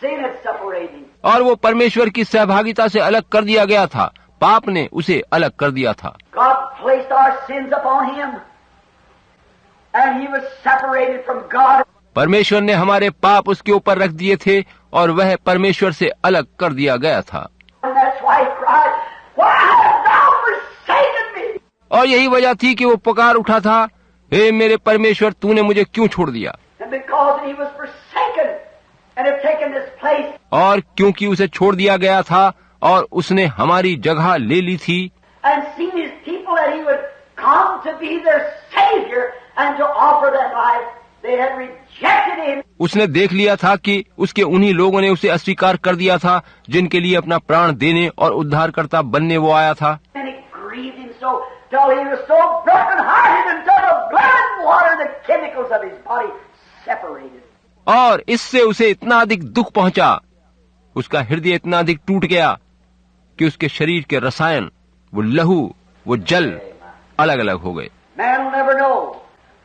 Sin had separated him. और वो परमेश्वर की सहभागिता से अलग कर दिया गया था। पाप ने उसे अलग कर दिया था। God placed our sins upon him, and he was separated from God. परमेश्वर ने हमारे पाप उसके ऊपर रख दिए थे और वह परमेश्वर से अलग कर दिया गया था। And that's why he cried, "Why hast thou forsaken me?" और यही वजह थी कि वो पुकार उठा था, हे मेरे परमेश्वर, तूने मुझे क्यों छोड़ दिया। And because he was forsaken and had taken this place, और क्योंकि उसे छोड़ दिया गया था और उसने हमारी जगह ले ली थी, and seen his people that he would come to be their Savior and to offer their life, they had rejected him. उसने देख लिया था कि उसके उन्हीं लोगों ने उसे अस्वीकार कर दिया था जिनके लिए अपना प्राण देने और उद्धारकर्ता बनने वो आया था। And it grieved him so till he was so broken-hearted until the blood and water, the chemicals of his body separated. और इससे उसे इतना अधिक दुख पहुंचा, उसका हृदय इतना अधिक टूट गया कि उसके शरीर के रसायन, वो लहू, वो जल अलग अलग हो गए। Man will never know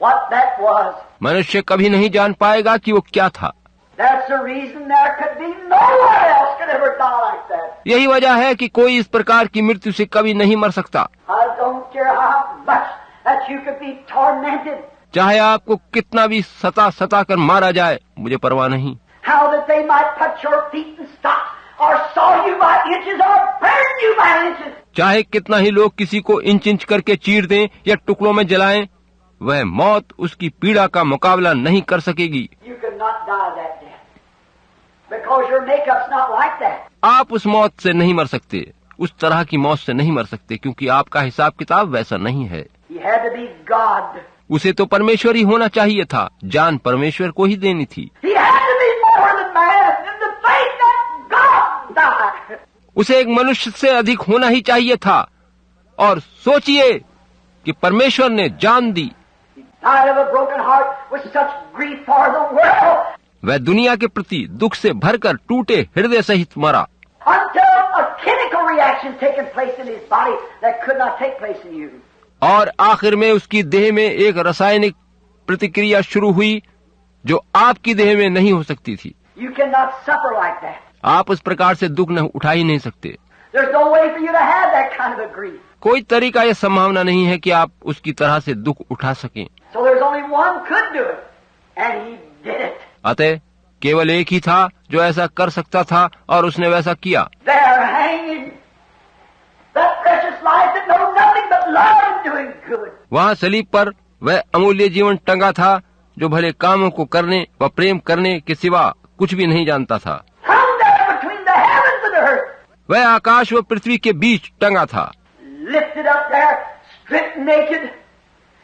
what that was. मनुष्य कभी नहीं जान पाएगा कि वो क्या था। That's the reason there could be no one else could ever die like that. यही वजह है कि कोई इस प्रकार की मृत्यु से कभी नहीं मर सकता। I don't care how much that you could be tormented, चाहे आपको कितना भी सता कर मारा जाए, मुझे परवाह नहीं। how that they might put your feet in stocks or saw you by inches or burn you by inches. चाहे कितना ही लोग किसी को इंच इंच करके चीर दें या टुकड़ों में जलाएं, वह मौत उसकी पीड़ा का मुकाबला नहीं कर सकेगी। You could not die that death because your makeup's not like that. आप उस मौत से नहीं मर सकते, उस तरह की मौत से नहीं मर सकते, क्योंकि आपका हिसाब किताब वैसा नहीं है। He had to be God. उसे तो परमेश्वर ही होना चाहिए था, जान परमेश्वर को ही देनी थी। He had to be more than man in the faith that God died. उसे एक मनुष्य से अधिक होना ही चाहिए था। और सोचिए कि परमेश्वर ने जान दी। He died of a broken heart with such grief for the world. वह दुनिया के प्रति दुख से भरकर टूटे हृदय सहित मरा, Until a chemical reaction taken place in his body that could not take place in you. और आखिर में उसकी देह में एक रासायनिक प्रतिक्रिया शुरू हुई जो आपकी देह में नहीं हो सकती थी। You cannot suffer like that. आप उस प्रकार से दुख न उठा ही नहीं सकते। There's no way for you to have that kind of a grief. कोई तरीका या संभावना नहीं है कि आप उसकी तरह से दुख उठा सकें। So there's only one could do it, and he did it. अतः केवल एक ही था जो ऐसा कर सकता था और उसने वैसा किया। They're hanging that precious life that knows nothing but love and doing good. वहाँ सलीब पर वह अमूल्य जीवन टंगा था जो भले कामों को करने व प्रेम करने के सिवा कुछ भी नहीं जानता था। Hung there between the heavens and the earth. वह आकाश व पृथ्वी के बीच टंगा था, Lifted up there, stripped naked,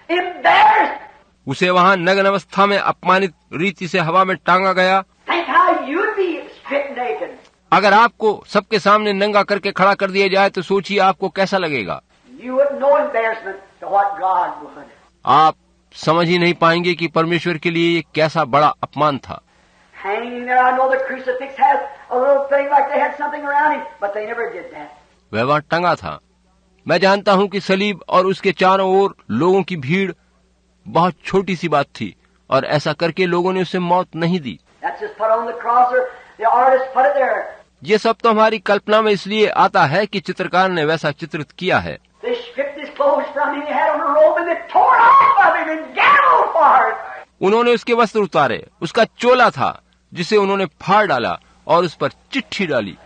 embarrassed. उसे वहाँ नग्न अवस्था में अपमानित रीति से हवा में टांगा गया। Think how you'd be stripped naked. अगर आपको सबके सामने नंगा करके खड़ा कर दिया जाए तो सोचिए आपको कैसा लगेगा। You wouldn't know embarrassment to what God would. आप समझ ही नहीं पाएंगे कि परमेश्वर के लिए ये कैसा बड़ा अपमान था। Hanging there, I know the crucifix has a little thing like they had something around him, but they never did that. वह वहाँ टंगा था। मैं जानता हूँ कि सलीब और उसके चारों ओर लोगों की भीड़ बहुत छोटी सी बात थी और ऐसा करके लोगों ने उसे मौत नहीं दी। That's just put on the cross, or the artist put it there. ये सब तो हमारी कल्पना में इसलिए आता है कि चित्रकार ने वैसा चित्रित किया है। They stripped his clothes from him. He had on a robe and they tore it off of him and gambled for it. उन्होंने उसके वस्त्र उतारे, उसका चोला था जिसे उन्होंने फाड़ डाला और उस पर चिट्ठी डाली।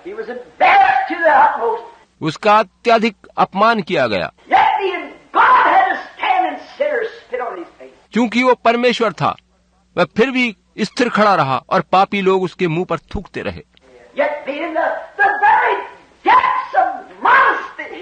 He was embarrassed to the utmost. उसका अत्यधिक अपमान किया गया। Yet being God had to stand and sinners spit on his face. क्योंकि वो परमेश्वर था, वह फिर भी स्थिर खड़ा रहा और पापी लोग उसके मुंह पर थूकते रहे। Yet being the very depths of modesty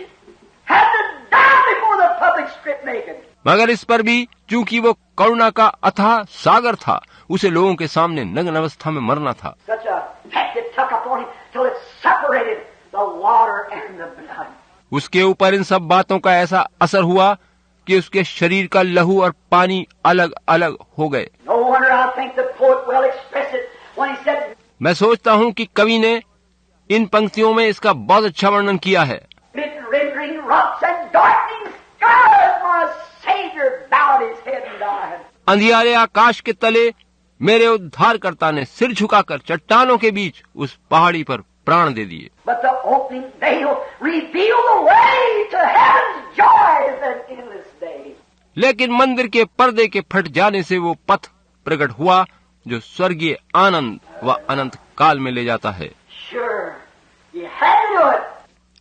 had to die before the public stripped naked. मगर इस पर भी चूंकि वो करुणा का अथाह सागर था, उसे लोगों के सामने नग्न अवस्था में मरना था। Such a peck it took upon him till it separated the water and the blood. उसके ऊपर इन सब बातों का ऐसा असर हुआ कि उसके शरीर का लहू और पानी अलग अलग हो गए। No wonder I think the poet well expressed it when he said, मैं सोचता हूँ कि कवि ने इन पंक्तियों में इसका बहुत अच्छा वर्णन किया है। "Mid rending rocks and darkening skies, my Savior bowed his head and died." अंधियारे आकाश के तले मेरे उद्धारकर्ता ने सिर झुकाकर चट्टानों के बीच उस पहाड़ी पर प्राण दे दिए। But the opening veil revealed the way to heaven's joys and endless day. लेकिन मंदिर के पर्दे के फट जाने से वो पथ प्रकट हुआ जो स्वर्गीय आनंद व अनंत काल में ले जाता है। Sure, you had to do it.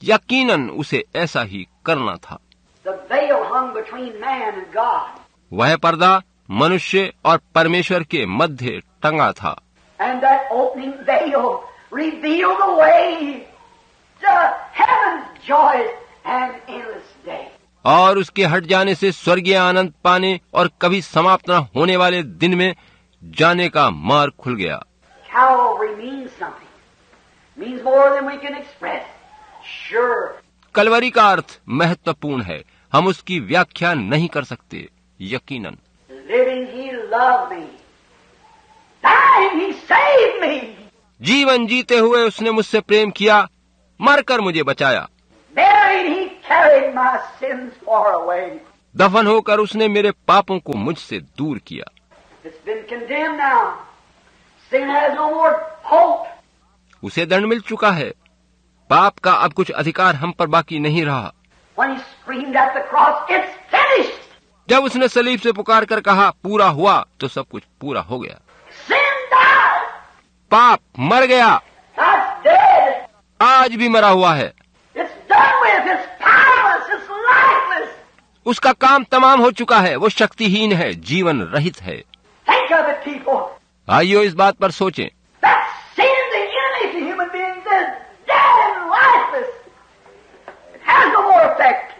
यकीनन उसे ऐसा ही करना था। The veil hung between man and God. वह पर्दा मनुष्य और परमेश्वर के मध्य टंगा था। And that opening veil revealed the way to heaven's joys and endless day. और उसके हट जाने से स्वर्गीय आनंद पाने और कभी समाप्त न होने वाले दिन में जाने का मार्ग खुल गया। Calvary means something. Means more than we can express. Sure. Kalvari का अर्थ महत्वपूर्ण है, हम उसकी व्याख्या नहीं कर सकते। यकीनन Living he loved me. Dying he saved me. जीवन जीते हुए उसने मुझसे प्रेम किया, मरकर मुझे बचाया। Buried he carried my sins far away. दफन होकर उसने मेरे पापों को मुझसे दूर किया। It's been condemned now. Sin has no more hope. उसे दंड मिल चुका है, पाप का अब कुछ अधिकार हम पर बाकी नहीं रहा। When he screamed at the cross, it's finished. जब उसने सलीब से पुकार कर कहा पूरा हुआ, तो सब कुछ पूरा हो गया। Sin died. पाप मर गया, God's dead. आज भी मरा हुआ है। It's done with. It's powerless. It's lifeless. उसका काम तमाम हो चुका है, वो शक्तिहीन है, जीवन रहित है। Think of it, people. आइयो इस बात पर सोचें, That sin, the enemy to human beings, is dead and lifeless. It has no more effect.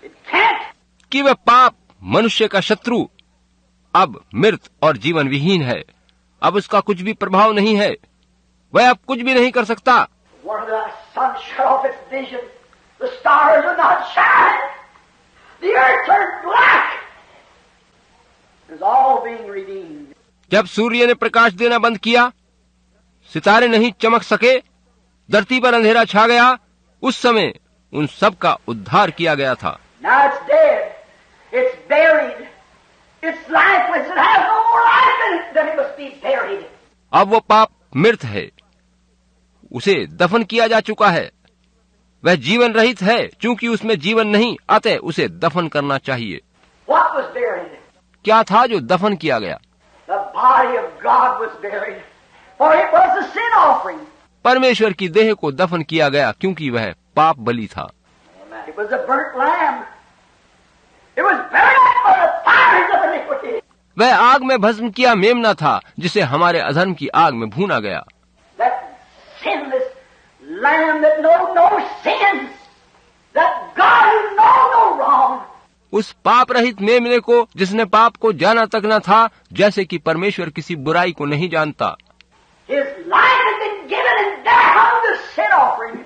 It can't. कि वह पाप मनुष्य का शत्रु अब मृत और जीवन विहीन है, अब उसका कुछ भी प्रभाव नहीं है, वह अब कुछ भी नहीं कर सकता। One of the sun shut off its vision. The stars would not shine. The earth turned black. It was all being redeemed. जब सूर्य ने प्रकाश देना बंद किया, सितारे नहीं चमक सके, धरती पर अंधेरा छा गया, उस समय उन सब का उद्धार किया गया था। Now it's dead. It's buried. It's lifeless. It has no more life in it. Then it must be buried. अब वो पाप मृत है, उसे दफन किया जा चुका है, वह जीवन रहित है, क्योंकि उसमें जीवन नहीं, अतः उसे दफन करना चाहिए। What was buried? क्या था जो दफन किया गया? The body of God was buried. For it was the sin offering. परमेश्वर की देह को दफन किया गया, क्योंकि वह पाप बलि था। It was a burnt lamb. It was burned up by the fires of iniquity. वह आग में भस्म किया मेमना था, जिसे हमारे अधर्म की आग में भूना गया। That sinless lamb that knows no sins. That God who knows no wrong. उस पाप रहित मेमने को, जिसने पाप को जाना तक न था, जैसे कि परमेश्वर किसी बुराई को नहीं जानता। His life has been given and there hung the sin offering.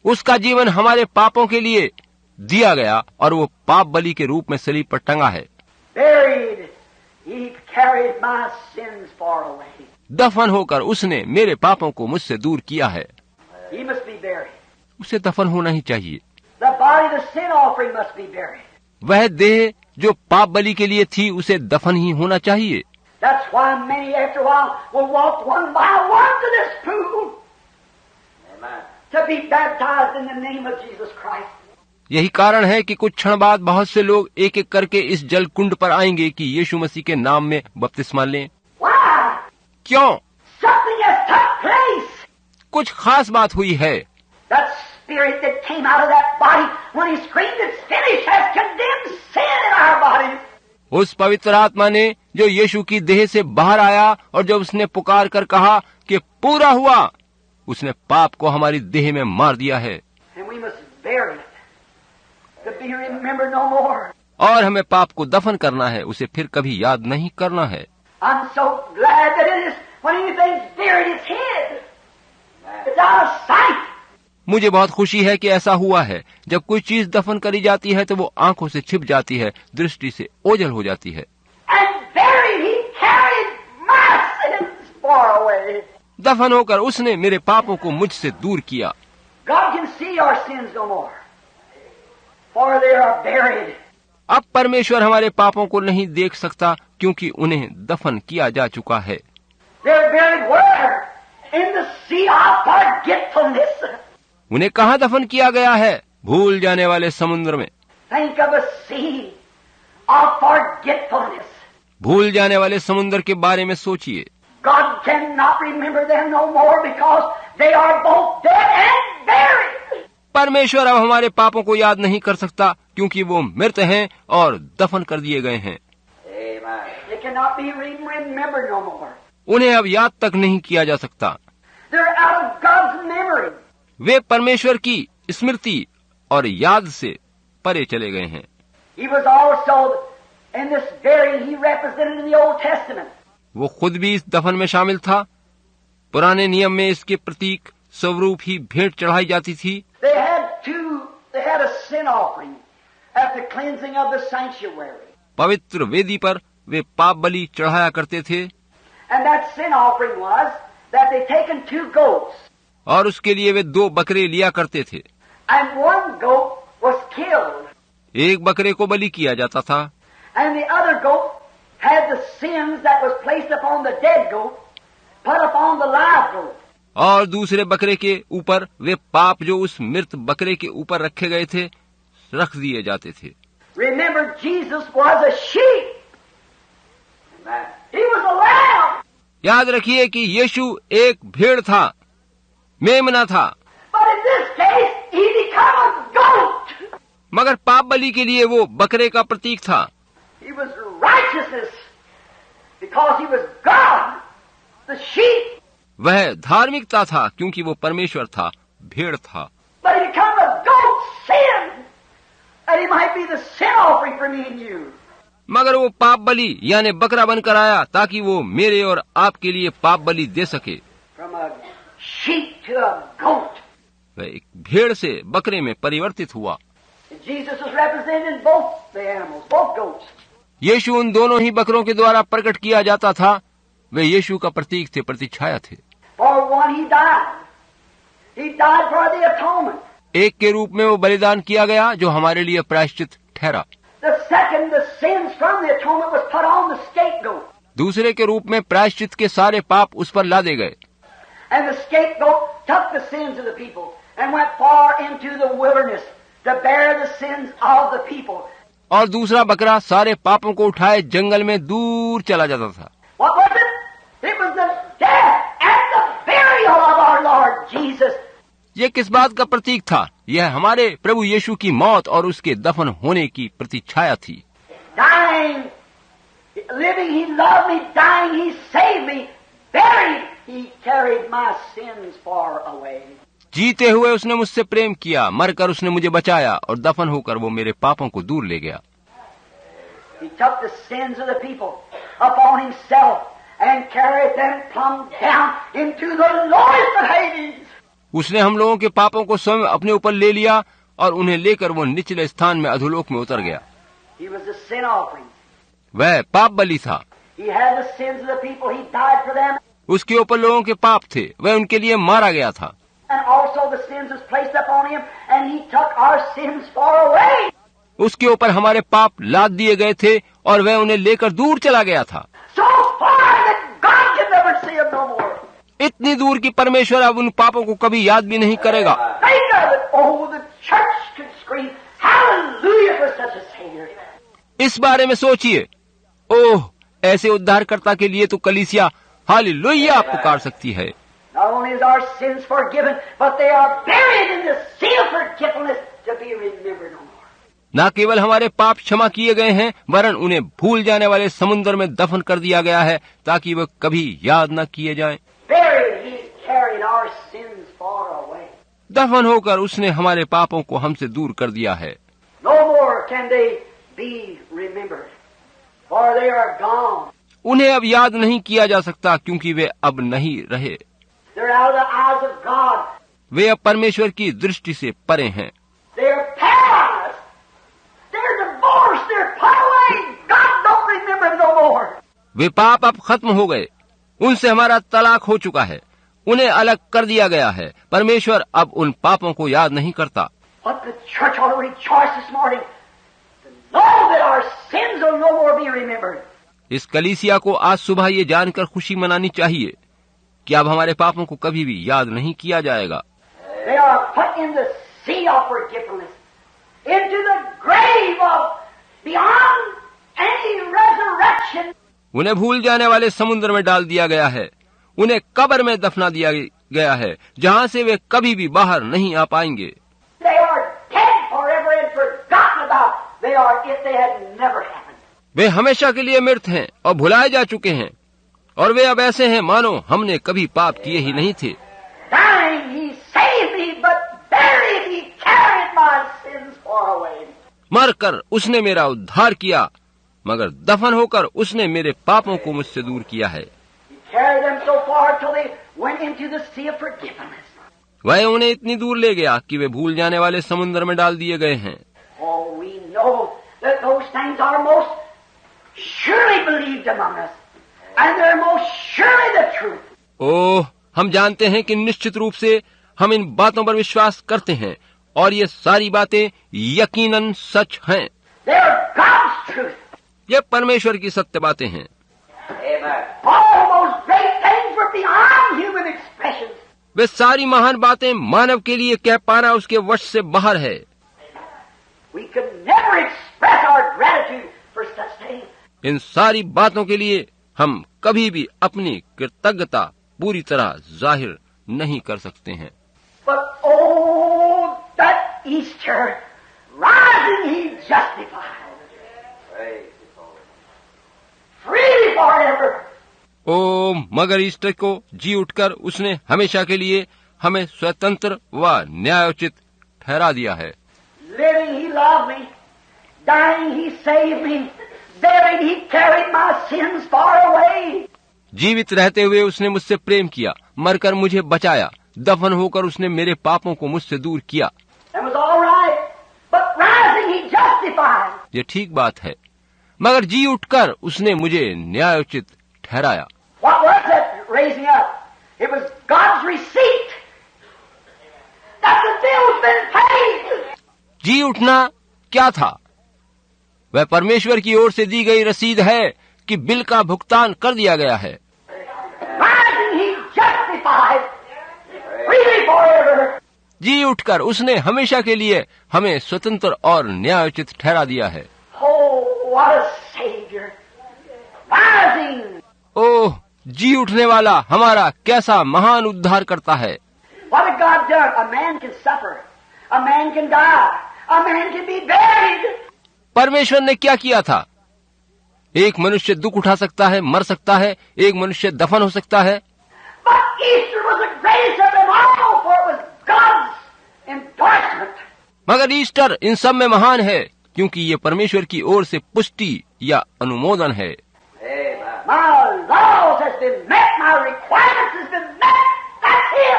उसका जीवन हमारे पापों के लिए दिया गया और वो पाप बलि के रूप में सलीब पर टंगा है। Buried. He carried my sins far away. दफन होकर उसने मेरे पापों को मुझसे दूर किया है। He must be buried. उसे दफन होना ही चाहिए। The body, the sin offering must be buried. वह देह जो पाप बलि के लिए थी, उसे दफन ही होना चाहिए। That's why many after a while will walk one by one to this pool. Amen. To be baptized in the name of Jesus Christ. यही कारण है कि कुछ क्षण बाद बहुत से लोग एक एक करके इस जल कुंड पर आएंगे कि यीशु मसीह के नाम में बपतिस्मा लें। Why? क्यों? Something has took place. कुछ खास बात हुई है। That spirit that came out of that body when he screamed it's finished has condemned sin in our bodies. उस पवित्र आत्मा ने जो यीशु की देह से बाहर आया और जब उसने पुकार कर कहा कि पूरा हुआ, उसने पाप को हमारी देह में मार दिया है। And we must bury it to be remembered no more. और हमें पाप को दफन करना है, उसे फिर कभी याद नहीं करना है। I'm so glad that it is when anything's buried, it's hid. It's out of sight. मुझे बहुत खुशी है कि ऐसा हुआ है। जब कोई चीज दफन करी जाती है तो वो आंखों से छिप जाती है, दृष्टि से ओझल हो जाती है। And buried, he carried my sins far away. दफन होकर उसने मेरे पापों को मुझसे दूर किया। God can see our sins no more, for they are buried. अब परमेश्वर हमारे पापों को नहीं देख सकता क्योंकि उन्हें दफन किया जा चुका है। They're buried where? In the sea of forgetfulness. उन्हें कहाँ दफन किया गया है? भूल जाने वाले समुद्र में। Think of a sea of forgetfulness. भूल जाने वाले समुद्र के बारे में सोचिए। God cannot remember them no more because they are both dead and buried. परमेश्वर अब हमारे पापों को याद नहीं कर सकता क्योंकि वो मृत हैं और दफन कर दिए गए हैं। Amen. They cannot be remembered no more. उन्हें अब याद तक नहीं किया जा सकता। They're out of God's memory. वे परमेश्वर की स्मृति और याद से परे चले गए हैं। He was also in this burying he represented in the Old Testament. वो खुद भी इस दफन में शामिल था। पुराने नियम में इसके प्रतीक स्वरूप ही भेंट चढ़ाई जाती थी। They had a sin offering at the cleansing of the sanctuary. पवित्र वेदी पर वे पाप बलि चढ़ाया करते थे। And that sin offering was that they taken 2 goats. और उसके लिए वे 2 बकरे लिया करते थे। And one goat was killed. एक बकरे को बलि किया जाता था And the other goat had the sins that was placed upon the dead goat put upon the live goat. और दूसरे बकरे के ऊपर वे पाप जो उस मृत बकरे के ऊपर रखे गए थे रख दिए जाते थे। Remember, Jesus was a sheep. He was a lamb. याद रखिए कि यीशु एक भेड़ था, मेमना था। But in this case, he became a goat. मगर पाप बलि के लिए वो बकरे का प्रतीक था। He was righteousness because he was God. The sheep. वह धार्मिकता था क्योंकि वो परमेश्वर था, भेड़ था। But he became a goat sin. That he might be the sin offering for me and you. मगर वो पाप बलि यानी बकरा बनकर आया ताकि वो मेरे और आपके लिए पाप बलि दे सके। From a sheep to a goat. वह एक भेड़ से बकरे में परिवर्तित हुआ। Jesus was represented in both the animals, both goats. यीशु उन दोनों ही बकरों के द्वारा प्रकट किया जाता था। वे यीशु का प्रतीक थे, प्रतिछाया थे। For one he died. He died for the atonement. एक के रूप में वो बलिदान किया गया जो हमारे लिए प्रायश्चित ठहरा। The second, the sins from the atonement was put on the scapegoat. दूसरे के रूप में प्रायश्चित के सारे पाप उस पर लादे गए। And the scapegoat took the sins of the people and went far into the wilderness to bear the sins of the people. और दूसरा बकरा सारे पापों को उठाए जंगल में दूर चला जाता था। What was it? It was the death and the burial of our Lord Jesus. ये किस बात का प्रतीक था? यह हमारे प्रभु यीशु की मौत और उसके दफन होने की प्रतिछाया थी। Dying, living, he loved me. Dying, he saved me. Buried, he carried my sins far away. जीते हुए उसने मुझसे प्रेम किया, मरकर उसने मुझे बचाया और दफन होकर वो मेरे पापों को दूर ले गया। He took the sins of the people upon himself and carried them plumb down into the lowest of Hades. उसने हम लोगों के पापों को स्वयं अपने ऊपर ले लिया और उन्हें लेकर वो निचले स्थान में अधोलोक में उतर गया। He was the sin offering. वह पाप बलि था। He had the sins of the people. He died for them. उसके ऊपर लोगों के पाप थे, वह उनके लिए मारा गया था। And also the sins was placed upon him, and he took our sins far away. उसके ऊपर हमारे पाप लाद दिए गए थे और वह उन्हें लेकर दूर चला गया था। So far that God can never see him no more. इतनी दूर कि परमेश्वर अब उन पापों को कभी याद भी नहीं करेगा। Think of it. Oh, the church could scream, hallelujah for such a Savior. इस बारे में सोचिए। ओह, ऐसे उद्धारकर्ता के लिए तो कलीसिया हालेलुया पुकार सकती है। Not only is our sins forgiven, but they are buried in the sea of forgetfulness to be remembered no more. न केवल हमारे पाप क्षमा किए गए हैं, वरन उन्हें भूल जाने वाले समुद्र में दफन कर दिया गया है ताकि वे कभी याद न किए जाएं। Buried, he carried our sins far away. दफन होकर उसने हमारे पापों को हमसे दूर कर दिया है। No more can they be remembered, for they are gone. उन्हें अब याद नहीं किया जा सकता क्योंकि वे अब नहीं रहे। They're out of the eyes of God. वे अब परमेश्वर की दृष्टि से परे हैं। They're paralyzed. They're divorced. They're put away. God don't remember them no more. वे पाप अब खत्म हो गए, उनसे हमारा तलाक हो चुका है, उन्हें अलग कर दिया गया है। परमेश्वर अब उन पापों को याद नहीं करता। But the church ought to rejoice this morning. The know that our sins will no more be remembered. इस कलीसिया को आज सुबह ये जानकर खुशी मनानी चाहिए कि अब हमारे पापों को कभी भी याद नहीं किया जाएगा। They are put in the sea of forgetfulness, into the grave of beyond any resurrection. उन्हें भूल जाने वाले समुद्र में डाल दिया गया है, उन्हें कब्र में दफना दिया गया है, जहाँ से वे कभी भी बाहर नहीं आ पाएंगे। They are dead forever and forgotten about. They are if they had never happened. वे हमेशा के लिए मृत हैं और भुलाए जा चुके हैं, और वे अब ऐसे हैं मानो हमने कभी पाप किए ही नहीं थे। Dying, he saved me, but buried, he carried my sins far away. मरकर उसने मेरा उद्धार किया, मगर दफन होकर उसने मेरे पापों को मुझसे दूर किया है। He carried them so far till they went into the sea of forgiveness. वह उन्हें इतनी दूर ले गया कि वे भूल जाने वाले समुद्र में डाल दिए गए हैं। Oh, we know that those things are most surely believed among us, and they're most surely the truth. ओह, हम जानते हैं कि निश्चित रूप से हम इन बातों पर विश्वास करते हैं, और ये सारी बातें यकीनन सच हैं। They're God's truth. ये परमेश्वर की सत्य बातें हैं। Amen. All those great things were beyond human expressions. वे सारी महान बातें मानव के लिए कह पाना उसके वश से बाहर है। We could never express our gratitude for such things. इन सारी बातों के लिए हम कभी भी अपनी कृतज्ञता पूरी तरह जाहिर नहीं कर सकते हैं। But oh, that Easter, rising he justified. Freely forever. ओ मगर ईस्टर को जी उठकर उसने हमेशा के लिए हमें स्वतंत्र व न्यायोचित ठहरा दिया है। Living he loved me, dying he saved me, buried he carried my sins far away. जीवित रहते हुए उसने मुझसे प्रेम किया, मरकर मुझे बचाया, दफन होकर उसने मेरे पापों को मुझसे दूर किया। That was all right, but rising he justified. ये ठीक बात है, मगर जी उठकर उसने मुझे न्यायोचित ठहराया। What was that raising up? It was God's receipt that the bill's been paid. जी उठना क्या था? वह परमेश्वर की ओर से दी गई रसीद है कि बिल का भुगतान कर दिया गया है। Rising he justified freely forever. जी उठकर उसने हमेशा के लिए हमें स्वतंत्र और न्यायोचित ठहरा दिया है। Oh, what a Savior! Rising. ओह, जी उठने वाला हमारा कैसा महान उद्धार करता है। What had God done? A man can suffer. A man can die. A man can be buried. परमेश्वर ने क्या किया था? एक मनुष्य दुख उठा सकता है, मर सकता है, एक मनुष्य दफन हो सकता है। But Easter was the greatest of them all, for it was God's endorsement. मगर ईस्टर इन सब में महान है, क्योंकि ये परमेश्वर की ओर से पुष्टि या अनुमोदन है। My laws has been met, my requirements has been met. That's Him.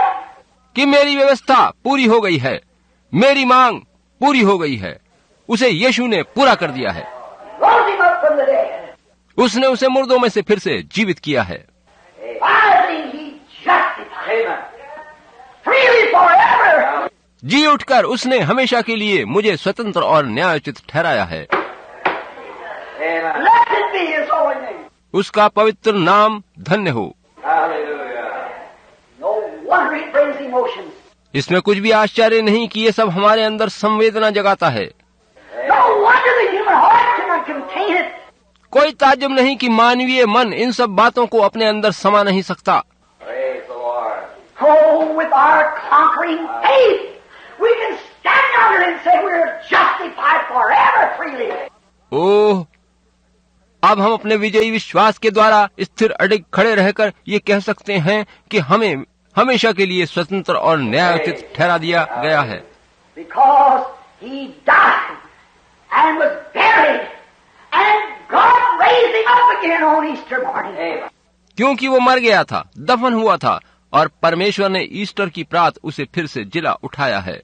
कि मेरी व्यवस्था पूरी हो गई है, मेरी मांग पूरी हो गई है, उसे यीशु ने पूरा कर दिया है। Rose Him up from the dead. उसने उसे मुर्दों में से फिर से जीवित किया है। Rising he justified. Freely forever. जी उठकर उसने हमेशा के लिए मुझे स्वतंत्र और न्यायोचित ठहराया है। Blessed be His holy name. उसका पवित्र नाम धन्य हो। No wonder He brings emotions. इसमें कुछ भी आश्चर्य नहीं कि ये सब हमारे अंदर संवेदना जगाता है। No wonder the human heart cannot contain it. कोई ताज्जुब नहीं कि मानवीय मन इन सब बातों को अपने अंदर समा नहीं सकता। Oh, with our conquering faith, we can stand under it and say we're justified forever freely. ओह, अब हम अपने विजयी विश्वास के द्वारा स्थिर अडिग खड़े रहकर ये कह सकते हैं कि हमें हमेशा के लिए स्वतंत्र और न्यायोचित ठहरा दिया गया है। Because He died and was buried, and God raised Him up again on Easter morning. क्योंकि वो मर गया था, दफन हुआ था, और परमेश्वर ने ईस्टर की प्रात उसे फिर से जिला उठाया है।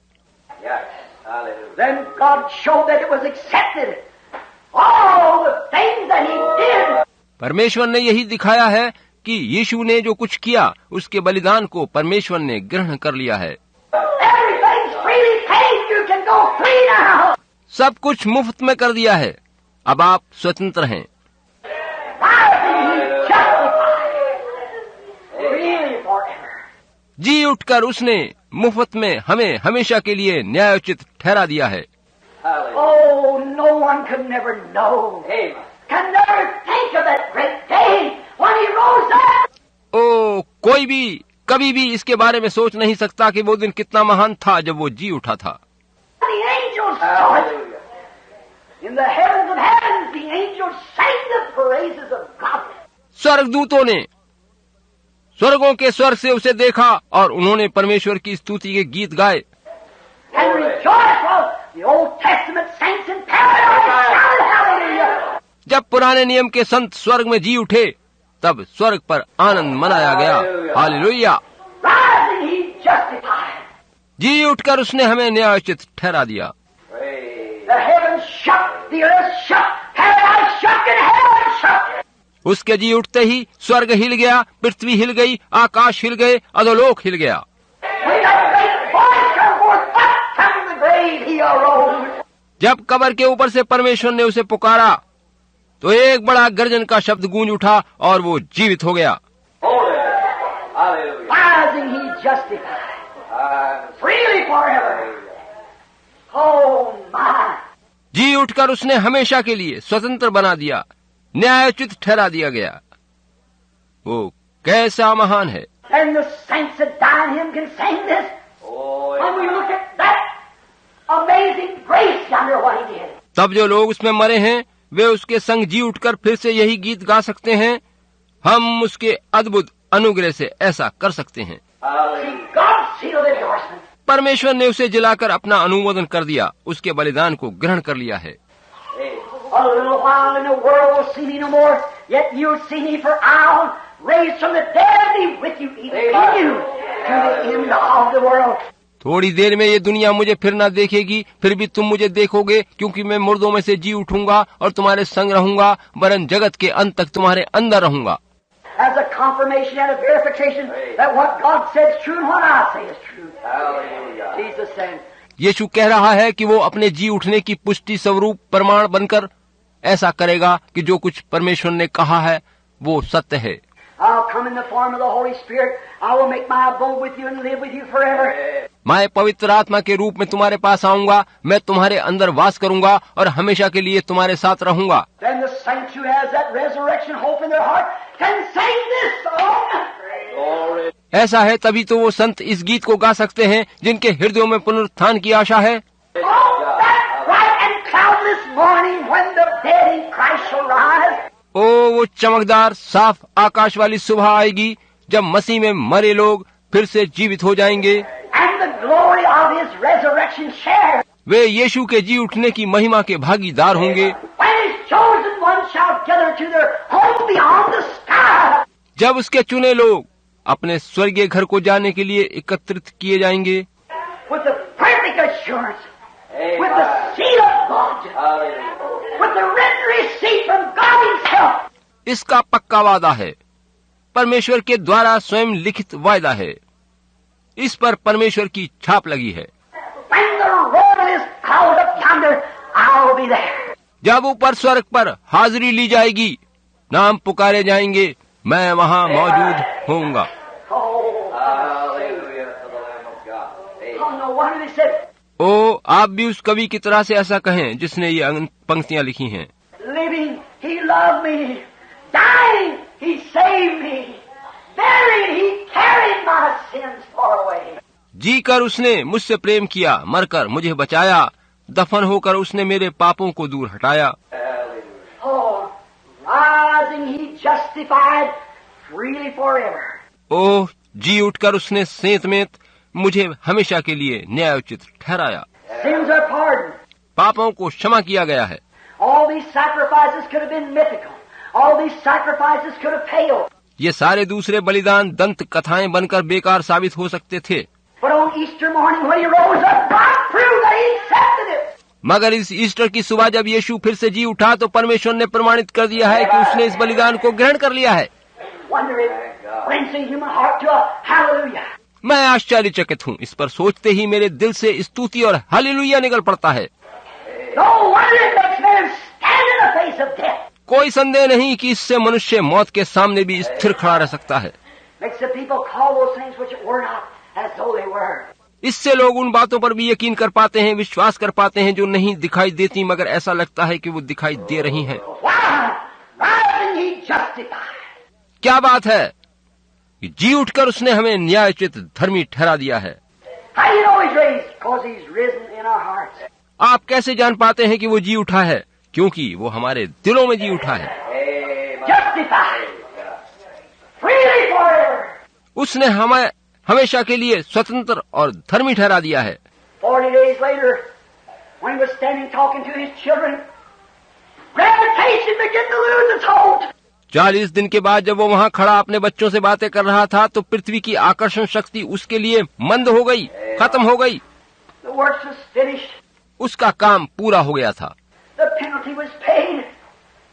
Then God showed that it was accepted. All the things that He did. परमेश्वर ने यही दिखाया है कि यीशु ने जो कुछ किया उसके बलिदान को परमेश्वर ने ग्रहण कर लिया है। Everything's freely paid. You can go free now. सब कुछ मुफ्त में कर दिया है। अब आप स्वतंत्र हैं। जी उठकर उसने मुफ्त में हमें हमेशा के लिए न्यायोचित ठहरा दिया है। Oh, no one could never know, can never think of that great day when he rose up. ओ कोई भी कभी भी इसके बारे में सोच नहीं सकता कि वो दिन कितना महान था जब वो जी उठा था। The angels saw it. In the heavens of heavens, the angels sang the praises of God. स्वर्गदूतों ने स्वर्गों के स्वर्ग से उसे देखा और उन्होंने परमेश्वर की स्तुति के गीत गाए। And rejoiced while the Old Testament saints in paradise shouted hallelujah. जब पुराने नियम के संत स्वर्ग में जी उठे तब स्वर्ग पर आनंद मनाया गया। हालेलुया। Rising, he justified. जी उठकर उसने हमें न्यायोचित ठहरा दिया। The heavens shook, the earth shook, paradise shook, and heaven shook. उसके जी उठते ही स्वर्ग हिल गया, पृथ्वी हिल गई, आकाश हिल गए, अधोलोक हिल गया। When that great voice came forth up from the grave, he arose. जब कब्र के ऊपर से परमेश्वर ने उसे पुकारा तो एक बड़ा गर्जन का शब्द गूंज उठा और वो जीवित हो गया। Rising, he justified. Freely forever. Oh my. जी उठकर उसने हमेशा के लिए स्वतंत्र बना दिया, न्यायोचित ठहरा दिया गया। वो कैसा महान है। And the saints that died in him can sing this. When we look at that amazing grace yonder, what he did. तब जो लोग उसमें मरे हैं वे उसके संग जी उठकर फिर से यही गीत गा सकते हैं। हम उसके अद्भुत अनुग्रह से ऐसा कर सकते हैं। See, God sealed endorsement. परमेश्वर ने उसे जिलाकर अपना अनुमोदन कर दिया, उसके बलिदान को ग्रहण कर लिया है। A little while in the world will see me no more, yet you'll see me, for I'll raise from the dead be with you, even in you, to the end of the world. थोड़ी देर में ये दुनिया मुझे फिर न देखेगी, फिर भी तुम मुझे देखोगे, क्योंकि मैं मुर्दों में से जी उठूंगा और तुम्हारे संग रहूंगा, वरन जगत के अंत तक तुम्हारे अंदर रहूंगा। As a confirmation and a verification that what God said is true and what I say is true. Jesus said. यीशु कह रहा है कि वो अपने जी उठने की पुष्टि स्वरूप प्रमाण बनकर ऐसा करेगा कि जो कुछ परमेश्वर ने कहा है वो सत्य है। I'll come in the form of the Holy Spirit. I will make my abode with you and live with you forever. मैं पवित्र आत्मा के रूप में तुम्हारे पास आऊंगा, मैं तुम्हारे अंदर वास करूंगा और हमेशा के लिए तुम्हारे साथ रहूंगा। Then the saints who has that resurrection hope in their heart can sing this song. ऐसा है तभी तो वो संत इस गीत को गा सकते हैं जिनके हृदयों में पुनरुत्थान की आशा है। On that bright and cloudless morning when the dead in Christ shall rise. ओ वो चमकदार साफ आकाश वाली सुबह आएगी जब मसीह में मरे लोग फिर से जीवित हो जाएंगे। And the glory of his resurrection share. वे यीशु के जी उठने की महिमा के भागीदार होंगे। When his chosen ones shall gather to their home beyond the sky. जब उसके चुने लोग अपने स्वर्गीय घर को जाने के लिए एकत्रित किए जाएंगे। With the perfect assurance. With the seal of God. With the written receipt from God himself. इसका पक्का वादा है, परमेश्वर के द्वारा स्वयं लिखित वायदा है, इस पर परमेश्वर की छाप लगी है। When the roll is called up yonder, I'll be there. जब ऊपर स्वर्ग पर हाजिरी ली जाएगी, नाम पुकारे जाएंगे, मैं वहाँ मौजूद होऊंगा। Oh, no wonder they said, ओ आप भी उस कवि की तरह से ऐसा कहें जिसने ये पंक्तियां लिखी हैं। living, he loved me. Dying, he saved me. Buried, he carried my sins far away. जी कर उसने मुझसे प्रेम किया, मरकर मुझे बचाया, दफन होकर उसने मेरे पापों को दूर हटाया। Oh, rising, he justified freely forever. ओह जी उठकर उसने सेंत में मुझे हमेशा के लिए न्यायोचित ठहराया। Sins are pardoned. पापों को क्षमा किया गया है। All these sacrifices could have been mythical. All these sacrifices could have failed. ये सारे दूसरे बलिदान दंत कथाएं बनकर बेकार साबित हो सकते थे, But on Easter morning when he rose up, God proved that he accepted it. मगर इस ईस्टर की सुबह जब यीशु फिर से जी उठा तो परमेश्वर ने प्रमाणित कर दिया है कि उसने इस बलिदान को ग्रहण कर लिया है। Wonder it brings the human heart to a hallelujah. मैं आश्चर्यचकित हूँ, इस पर सोचते ही मेरे दिल से स्तुति और हालेलुया निकल पड़ता है। No wonder it makes men stand in the face of death. कोई संदेह नहीं कि इससे मनुष्य मौत के सामने भी स्थिर खड़ा रह सकता है। Makes the people call those things which were not as though they were. इससे लोग उन बातों पर भी यकीन कर पाते हैं, विश्वास कर पाते हैं जो नहीं दिखाई देती मगर ऐसा लगता है कि वो दिखाई दे रही हैं। क्या बात है कि जी उठकर उसने हमें न्यायोचित धर्मी ठहरा दिया है। आप कैसे जान पाते हैं कि वो जी उठा है? क्योंकि वो हमारे दिलों में जी उठा है। उसने हमें हमेशा के लिए स्वतंत्र और धर्मी ठहरा दिया है। 40 days later, when he was standing talking to his children, gravitation began to lose its hold. 40 दिन के बाद जब वो वहाँ खड़ा अपने बच्चों से बातें कर रहा था तो पृथ्वी की आकर्षण शक्ति उसके लिए मंद हो गई, खत्म हो गई। The work was finished. उसका काम पूरा हो गया था। The penalty was paid.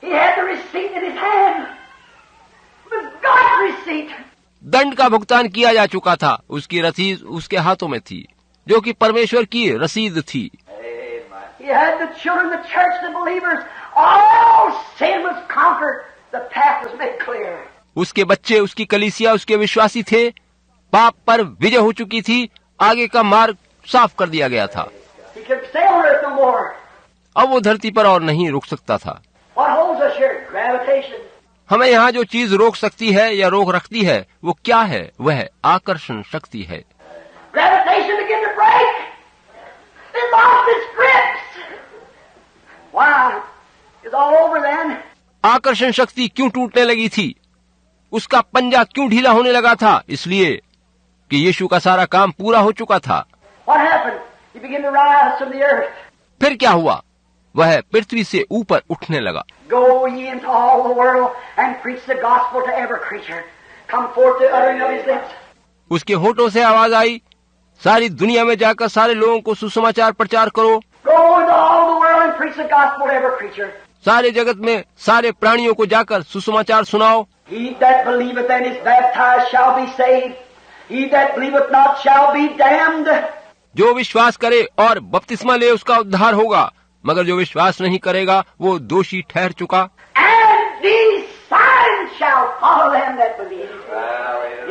He had the receipt in his hand. It was God's receipt. दंड का भुगतान किया जा चुका था, उसकी रसीद उसके हाथों में थी जो कि परमेश्वर की रसीद थी। He had the children, the church, the believers. All sin was conquered. The path was made clear. उसके बच्चे, उसकी कलीसिया, उसके विश्वासी थे। पाप पर विजय हो चुकी थी, आगे का मार्ग साफ कर दिया गया था। He could stay on earth no more. अब वो धरती पर और नहीं रुक सकता था। What holds us here? Gravitation. हमें यहाँ जो चीज रोक सकती है या रोक रखती है वो क्या है? वह आकर्षण शक्ति है। Gravitation began to break. It lost its grips. Why? It's all over then. आकर्षण शक्ति क्यों टूटने लगी थी? उसका पंजा क्यों ढीला होने लगा था? इसलिए कि यीशु का सारा काम पूरा हो चुका था। What happened? He began to rise from the earth. फिर क्या हुआ? वह पृथ्वी से ऊपर उठने लगा। Go ye into all the world and preach the gospel to every creature. Come forth the uttering of his lips. उसके होठों से आवाज आई, सारी दुनिया में जाकर सारे लोगों को सुसमाचार प्रचार करो। Go into all the world and preach the gospel to every creature. सारे जगत में सारे प्राणियों को जाकर सुसमाचार सुनाओ। He that believeth and is baptized shall be saved. He that believeth not shall be damned. जो विश्वास करे और बपतिस्मा ले उसका उद्धार होगा, मगर जो विश्वास नहीं करेगा वो दोषी ठहर चुका। And these signs shall follow them that believe.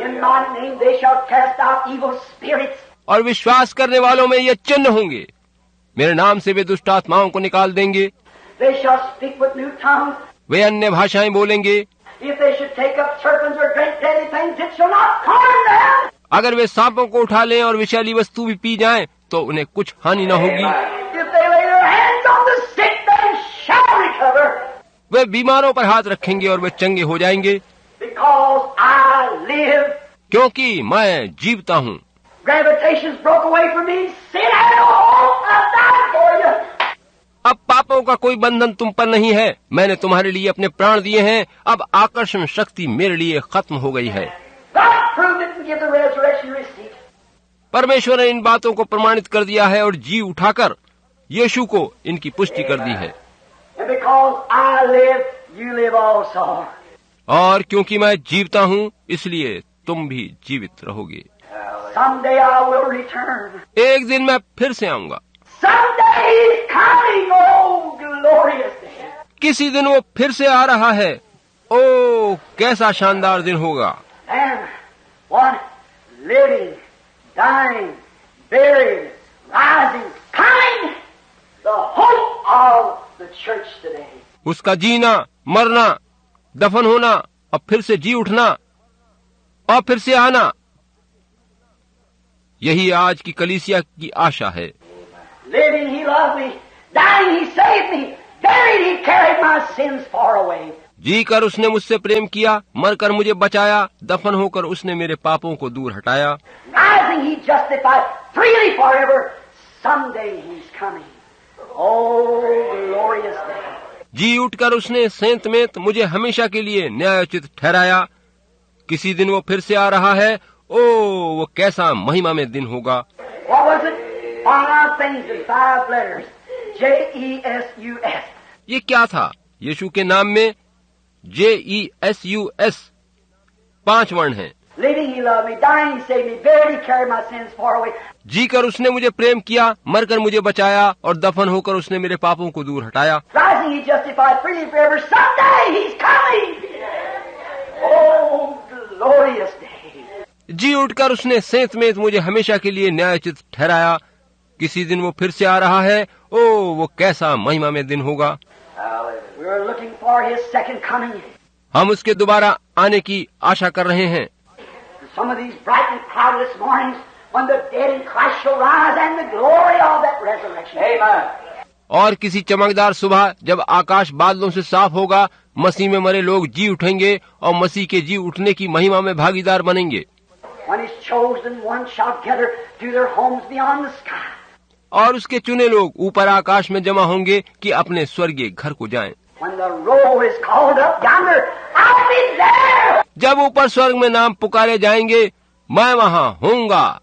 In my name they shall cast out evil spirits. और विश्वास करने वालों में ये चिन्ह होंगे, मेरे नाम से वे दुष्ट आत्माओं को निकाल देंगे। They shall speak with new tongues. वे अन्य भाषाएं बोलेंगे। If they should take up serpents or drink deadly things, it shall not harm them. अगर वे सांपों को उठा लें और विषैली वस्तु भी पी जाएं, तो उन्हें कुछ हानि न होगी। If they lay their hands on the sick, they shall recover. वे बीमारों पर हाथ रखेंगे और वे चंगे हो जाएंगे। Because I live. क्योंकि मैं जीवता हूँ। Gravitation's broke away from me. Sin had no hold. I died for you. अब पापों का कोई बंधन तुम पर नहीं है, मैंने तुम्हारे लिए अपने प्राण दिए हैं। अब आकर्षण शक्ति मेरे लिए खत्म हो गई है। God proved it and give the resurrection receipt. परमेश्वर ने इन बातों को प्रमाणित कर दिया है और जी उठाकर यीशु को इनकी पुष्टि कर दी है। And because I live, you live also. और क्योंकि मैं जीवता हूँ, इसलिए तुम भी जीवित रहोगे। Someday I will return. एक दिन मैं फिर से आऊंगा। Someday he's coming. Oh, glorious day. किसी दिन वो फिर से आ रहा है। ओ, कैसा शानदार दिन होगा। And one living, dying, buried, rising, coming, the hope of the church today. उसका जीना, मरना, दफन होना और फिर से जी उठना और फिर से आना, यही आज की कलीसिया की आशा है। Living, he loved me. Dying, he saved me. Buried, he carried my sins far away. जी कर उसने मुझसे प्रेम किया, मरकर मुझे बचाया, दफन होकर उसने मेरे पापों को दूर हटाया। Rising, he justified freely forever. Someday he's coming. Oh, glorious day. जी उठकर उसने सेंत में मुझे हमेशा के लिए न्यायोचित ठहराया। किसी दिन वो फिर से आ रहा है। ओ, वो कैसा महिमा में दिन होगा। What was it? 5 things in 5 letters. J-E-S-U-S. ये क्या था? यीशु के नाम में JESUS 5 वर्ण हैं। Living, He loved me. Dying, He saved me. Buried, He carried my sins far away. जीकर उसने मुझे प्रेम किया, मरकर मुझे बचाया और दफन होकर उसने मेरे पापों को दूर हटाया। Rising, He justified freely forever. Someday He's coming. Oh, glorious day. जी उठकर उसने सेंत में मुझे हमेशा के लिए न्यायोचित ठहराया। किसी दिन वो फिर से आ रहा है। ओ वो कैसा महिमा में दिन होगा। We were looking for His second coming. हम उसके दोबारा आने की आशा कर रहे हैं। Some of these bright and cloudless mornings when the dead in Christ shall rise and the glory of that resurrection. Amen. और किसी चमकदार सुबह जब आकाश बादलों से साफ होगा, मसीह में मरे लोग जी उठेंगे और मसीह के जी उठने की महिमा में भागीदार बनेंगे। When His chosen ones shall gather to their homes beyond the sky. और उसके चुने लोग ऊपर आकाश में जमा होंगे कि अपने स्वर्गीय घर को जाएं। When the roll is called up yonder, I'll be there. जब ऊपर स्वर्ग में नाम पुकारे जाएंगे, मैं वहाँ होऊंगा।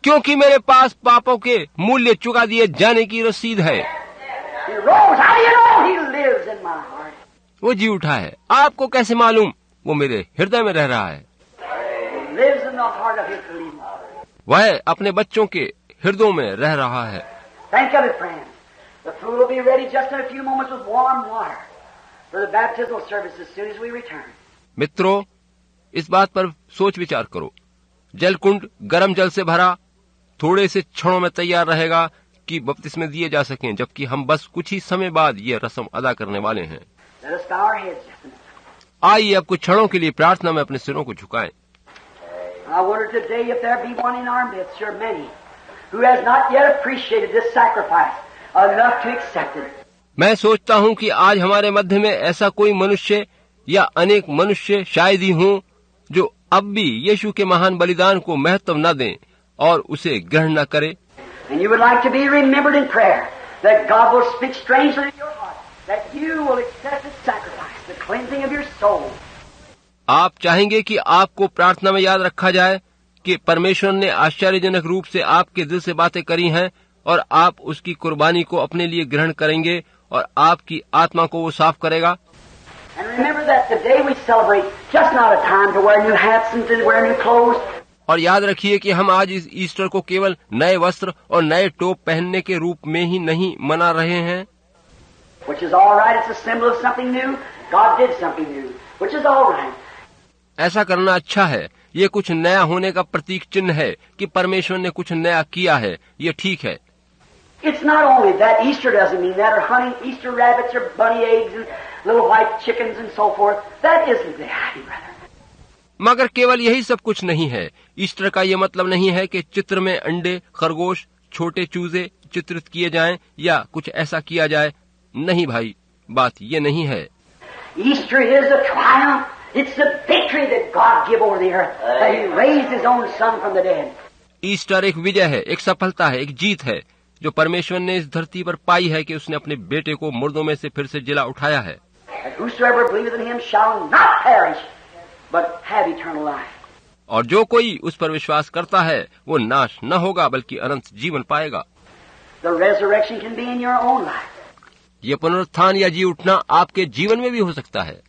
क्योंकि मेरे पास पापों के मूल्य चुका दिए जाने की रसीद है। वो जी उठा है। आपको कैसे मालूम? वो मेरे हृदय में रह रहा है। वह अपने बच्चों के हृदयों में रह रहा है। Think of it, friends. The food will be ready just in a few moments with warm water for the baptismal service as soon as we return. मित्रों, इस बात पर सोच विचार करो। जलकुंड गर्म जल से भरा थोड़े से क्षणों में तैयार रहेगा कि बपतिस्मे दिए जा सकें, जबकि हम बस कुछ ही समय बाद ये रस्म अदा करने वाले हैं। Let us bow our heads just a minute. आइए अब कुछ क्षणों के लिए प्रार्थना में अपने सिरों को झुकाएं। I wonder today if there be one in our midst, or many, who has not yet appreciated this sacrifice enough to accept it. मैं सोचता हूँ कि आज हमारे मध्य में ऐसा कोई मनुष्य या अनेक मनुष्य शायद ही हों जो अब भी यीशु के महान बलिदान को महत्व न दें और उसे ग्रहण न करें। And you would like to be remembered in prayer, that God will speak strangely to your heart, that you will accept His sacrifice, the cleansing of your soul. आप चाहेंगे कि आपको प्रार्थना में याद रखा जाए कि परमेश्वर ने आश्चर्यजनक रूप से आपके दिल से बातें करी हैं और आप उसकी कुर्बानी को अपने लिए ग्रहण करेंगे और आपकी आत्मा को वो साफ करेगा। And remember that today we celebrate just not a time to wear new hats and to wear new clothes. और याद रखिए कि हम आज इस ईस्टर को केवल नए वस्त्र और नए टोप पहनने के रूप में ही नहीं मना रहे हैं। Which is all right. It's a symbol of something new. God did something new, which is all right. ऐसा करना अच्छा है। ये कुछ नया होने का प्रतीक चिन्ह है कि परमेश्वर ने कुछ नया किया है। ये ठीक है। It's not only that. Easter doesn't mean that, or hunting Easter rabbits or bunny eggs and little white chickens and so forth. That isn't the idea, brother. मगर केवल यही सब कुछ नहीं है। ईस्टर का ये मतलब नहीं है कि चित्र में अंडे, खरगोश, छोटे चूजे चित्रित किए जाएं या कुछ ऐसा किया जाए। नहीं भाई, बात ये नहीं है। Easter is a triumph. It's the victory that God gave over the earth, that He raised His own Son from the dead. Easter एक विजय है, एक सफलता है, एक जीत है जो परमेश्वर ने इस धरती पर पाई है कि उसने अपने बेटे को मुर्दों में से फिर से जिला उठाया है। That whosoever believeth in Him shall not perish, but have eternal life. और जो कोई उस पर विश्वास करता है वो नाश न होगा बल्कि अनंत जीवन पाएगा। The resurrection can be in your own life. ये पुनरुत्थान या जी उठना आपके जीवन में भी हो सकता है।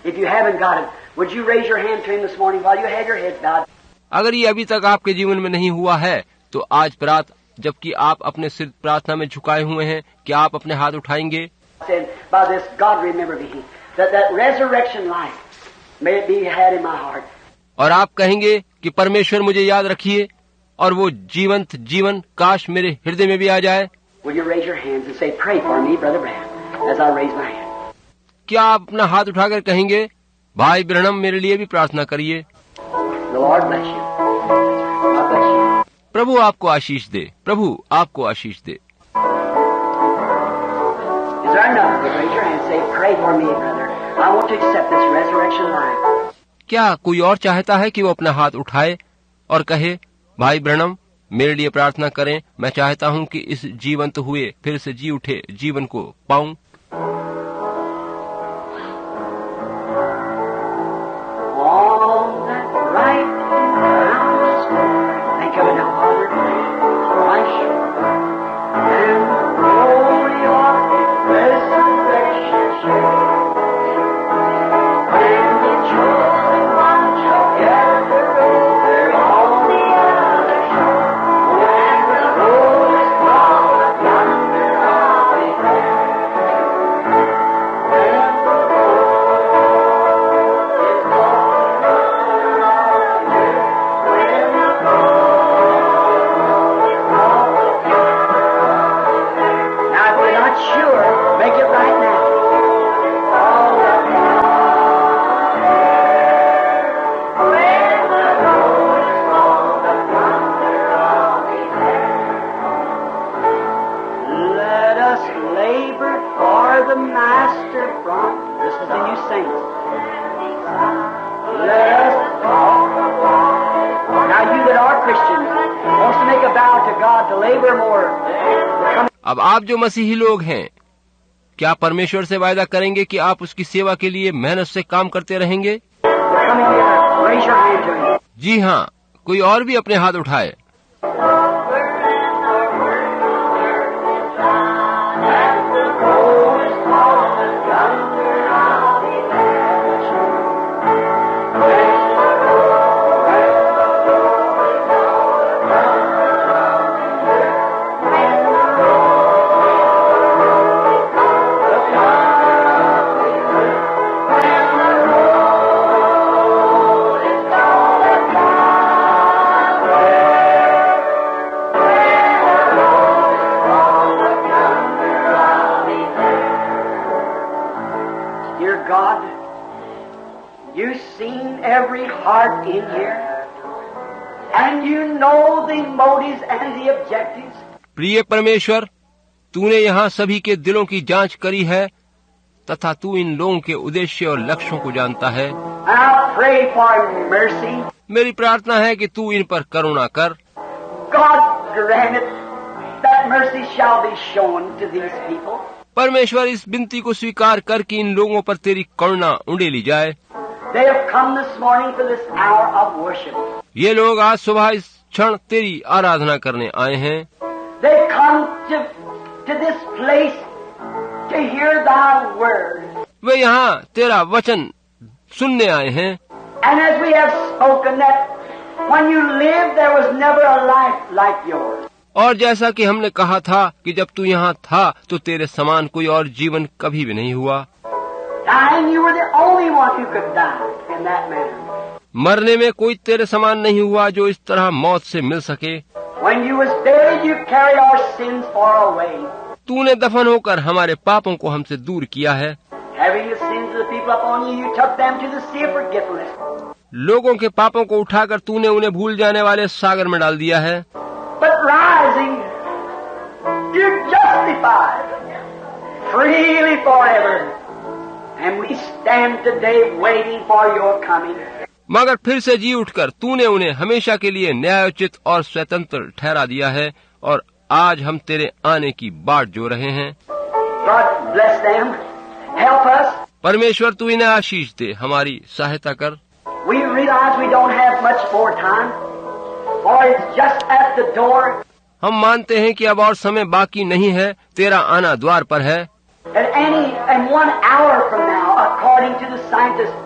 If you haven't got it, would you raise your hand to Him this morning while you have your heads bowed? अगर ये अभी तक आपके जीवन में नहीं हुआ है तो आज प्रात जबकि आप अपने सिर प्रार्थना में झुकाए हुए हैं, क्या आप अपने हाथ उठाएंगे? Said, by this, God remember me, that resurrection life may it be had in my heart. और आप कहेंगे कि परमेश्वर मुझे याद रखिए और वो जीवंत जीवन काश मेरे हृदय में भी आ जाए। Will you raise your hands and say, pray for me, Brother Branham, as I raise my hand? क्या आप अपना हाथ उठाकर कहेंगे, भाई ब्रहणम मेरे लिए भी प्रार्थना करिए। The Lord bless you. God bless you. प्रभु आपको आशीष दे, प्रभु आपको आशीष दे। Is there another? Raise your hand and say, pray for me, brother. I want to accept this resurrection life. क्या कोई और चाहता है कि वो अपना हाथ उठाए और कहे, भाई ब्रहणम मेरे लिए प्रार्थना करें, मैं चाहता हूं कि इस जीवंत हुए फिर से जी उठे जीवन को पाऊं। On that bright and boundless morning, think of it now, Father, Christ and the glory of His resurrection share. When the chosen one Listen to you saints. Let us now you that are Christians wants to make a vow to God to labor more. अब आप जो मसीही लोग हैं, क्या परमेश्वर से वायदा करेंगे कि आप उसकी सेवा के लिए मेहनत से काम करते रहेंगे? जी हाँ, कोई और भी अपने हाथ उठाए। You've seen every heart in here, and you know the motives and the objectives. प्रिय परमेश्वर, तूने यहाँ सभी के दिलों की जांच करी है तथा तू इन लोगों के उद्देश्य और लक्ष्यों को जानता है। I pray for mercy. मेरी प्रार्थना है कि तू इन पर करुणा कर। God grant it that mercy shall be shown to these people. परमेश्वर, इस विनती को स्वीकार कर कि इन लोगों पर तेरी करुणा उंडेली जाए। They have come this morning for this hour of worship. ये लोग आज सुबह इस क्षण तेरी आराधना करने आए हैं। They come to this place to hear thy word. वे यहाँ तेरा वचन सुनने आए हैं। And as we have spoken that when you lived there was never a life like yours. और जैसा कि हमने कहा था कि जब तू यहाँ था तो तेरे समान कोई और जीवन कभी भी नहीं हुआ। Dying, you were the only one who could die in that manner. मरने में कोई तेरे समान नहीं हुआ जो इस तरह मौत से मिल सके। When you was buried, you carried our sins far away. तूने दफन होकर हमारे पापों को हमसे दूर किया है। Having the sins of the people upon you, you took them to the sea of forgetfulness. लोगों के पापों को उठाकर तूने उन्हें भूल जाने वाले सागर में डाल दिया है। But rising, you justified freely forever. And we stand today waiting for your coming. मगर फिर से जी उठकर तूने उन्हें हमेशा के लिए न्यायोचित और स्वतंत्र ठहरा दिया है और आज हम तेरे आने की बाट जो रहे हैं। God bless them. Help us. परमेश्वर, तू इन्हें आशीष दे, हमारी सहायता कर। We realize we don't have much more time, for it's just at the door. हम मानते हैं कि अब और समय बाकी नहीं है, तेरा आना द्वार पर है। And 1 hour from now, according to the scientists,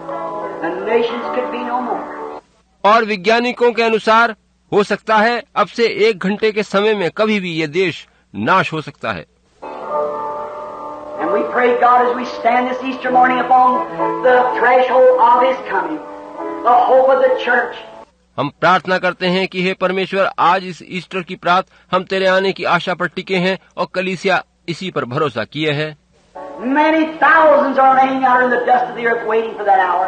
the nations could be no more. और वैज्ञानिकों के अनुसार हो सकता है अब से 1 घंटे के समय में कभी भी ये देश नाश हो सकता है। And we pray God as we stand this Easter morning upon the threshold of His coming, the hope of the church. हम प्रार्थना करते हैं कि हे परमेश्वर, आज इस ईस्टर की प्रात हम तेरे आने की आशा पर टिके हैं और कलीसिया इसी पर भरोसा किए है। Many thousands are laying out in the dust of the earth waiting for that hour.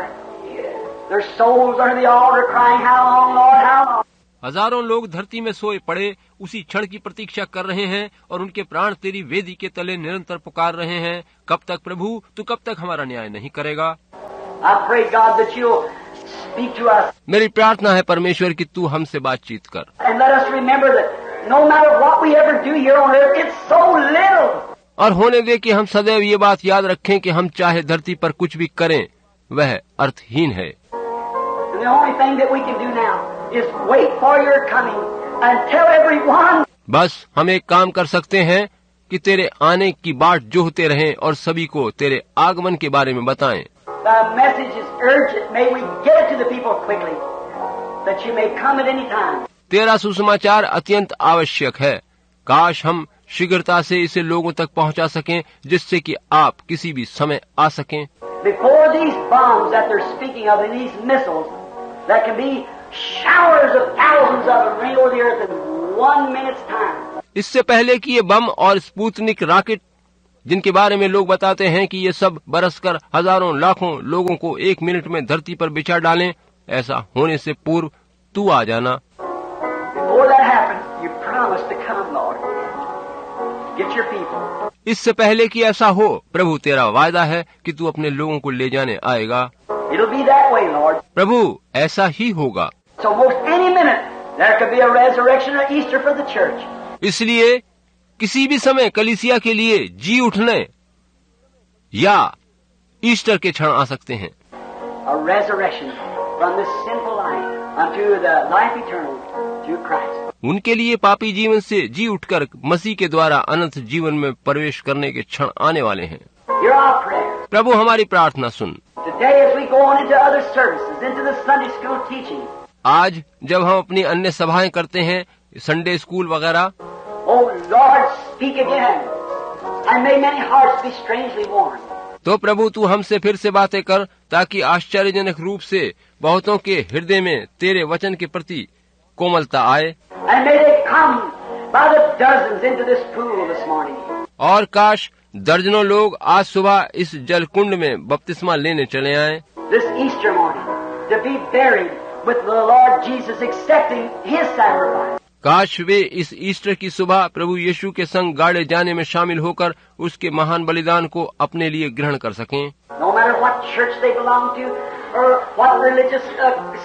Their souls are the altar crying, how long, Lord, how long? हजारों लोग धरती में सोए पड़े उसी क्षण की प्रतीक्षा कर रहे हैं और उनके प्राण तेरी वेदी के तले निरंतर पुकार रहे हैं, कब तक प्रभु, तू कब तक हमारा न्याय नहीं करेगा। I pray God that you'll speak to us. मेरी प्रार्थना है परमेश्वर कि तू हमसे बातचीत कर And let us remember that no matter what we ever do here on earth, it's so little. और होने दे कि हम सदैव ये बात याद रखें कि हम चाहे धरती पर कुछ भी करें वह अर्थहीन है। And the only thing that we can do now is wait for your coming and tell everyone. बस हम एक काम कर सकते हैं कि तेरे आने की बाट जोहते रहें और सभी को तेरे आगमन के बारे में बताएं। The message is urgent. May we get it to the people quickly, that you may come at any time. तेरा सुसमाचार अत्यंत आवश्यक है, काश हम शीघ्रता से इसे लोगों तक पहुंचा सकें जिससे कि आप किसी भी समय आ सकें। Before these bombs that they're speaking of and these missiles that can be showers of thousands of them rain over the earth in 1 minute's time. इससे पहले कि ये बम और स्पुतनिक रॉकेट जिनके बारे में लोग बताते हैं कि ये सब बरसकर हजारों लाखों लोगों को 1 मिनट में धरती पर बिछा डालें, ऐसा होने से पूर्व तू आ जाना। Before that happens, you promise to come, Lord. Get your people. इससे पहले कि ऐसा हो, प्रभु तेरा वायदा है कि तू अपने लोगों को ले जाने आएगा। It'll be that way, Lord. प्रभु ऐसा ही होगा। So most any minute there could be a resurrection or Easter for the church. इसलिए किसी भी समय कलीसिया के लिए जी उठने या ईस्टर के क्षण आ सकते हैं। A resurrection from this sinful life unto the life eternal through Christ. उनके लिए पापी जीवन से जी उठकर मसीह के द्वारा अनंत जीवन में प्रवेश करने के क्षण आने वाले हैं। Hear our prayer. प्रभु हमारी प्रार्थना सुन। Today as we go on into other services, into the Sunday school teaching, आज जब हम अपनी अन्य सभाएं करते हैं, संडे स्कूल वगैरह, oh Lord, speak again, and may many hearts be strangely warmed. तो प्रभु तू हमसे फिर से बातें कर, ताकि आश्चर्यजनक रूप से बहुतों के हृदय में तेरे वचन के प्रति कोमलता आए। And may they come by the dozens into this pool this morning. और काश दर्जनों लोग आज सुबह इस जलकुंड में बपतिस्मा लेने चले आए। This Easter morning, to be buried with the Lord Jesus, accepting His sacrifice. काश वे इस ईस्टर की सुबह प्रभु यीशु के संग गाड़े जाने में शामिल होकर उसके महान बलिदान को अपने लिए ग्रहण कर सकें। No matter what church they belong to or what religious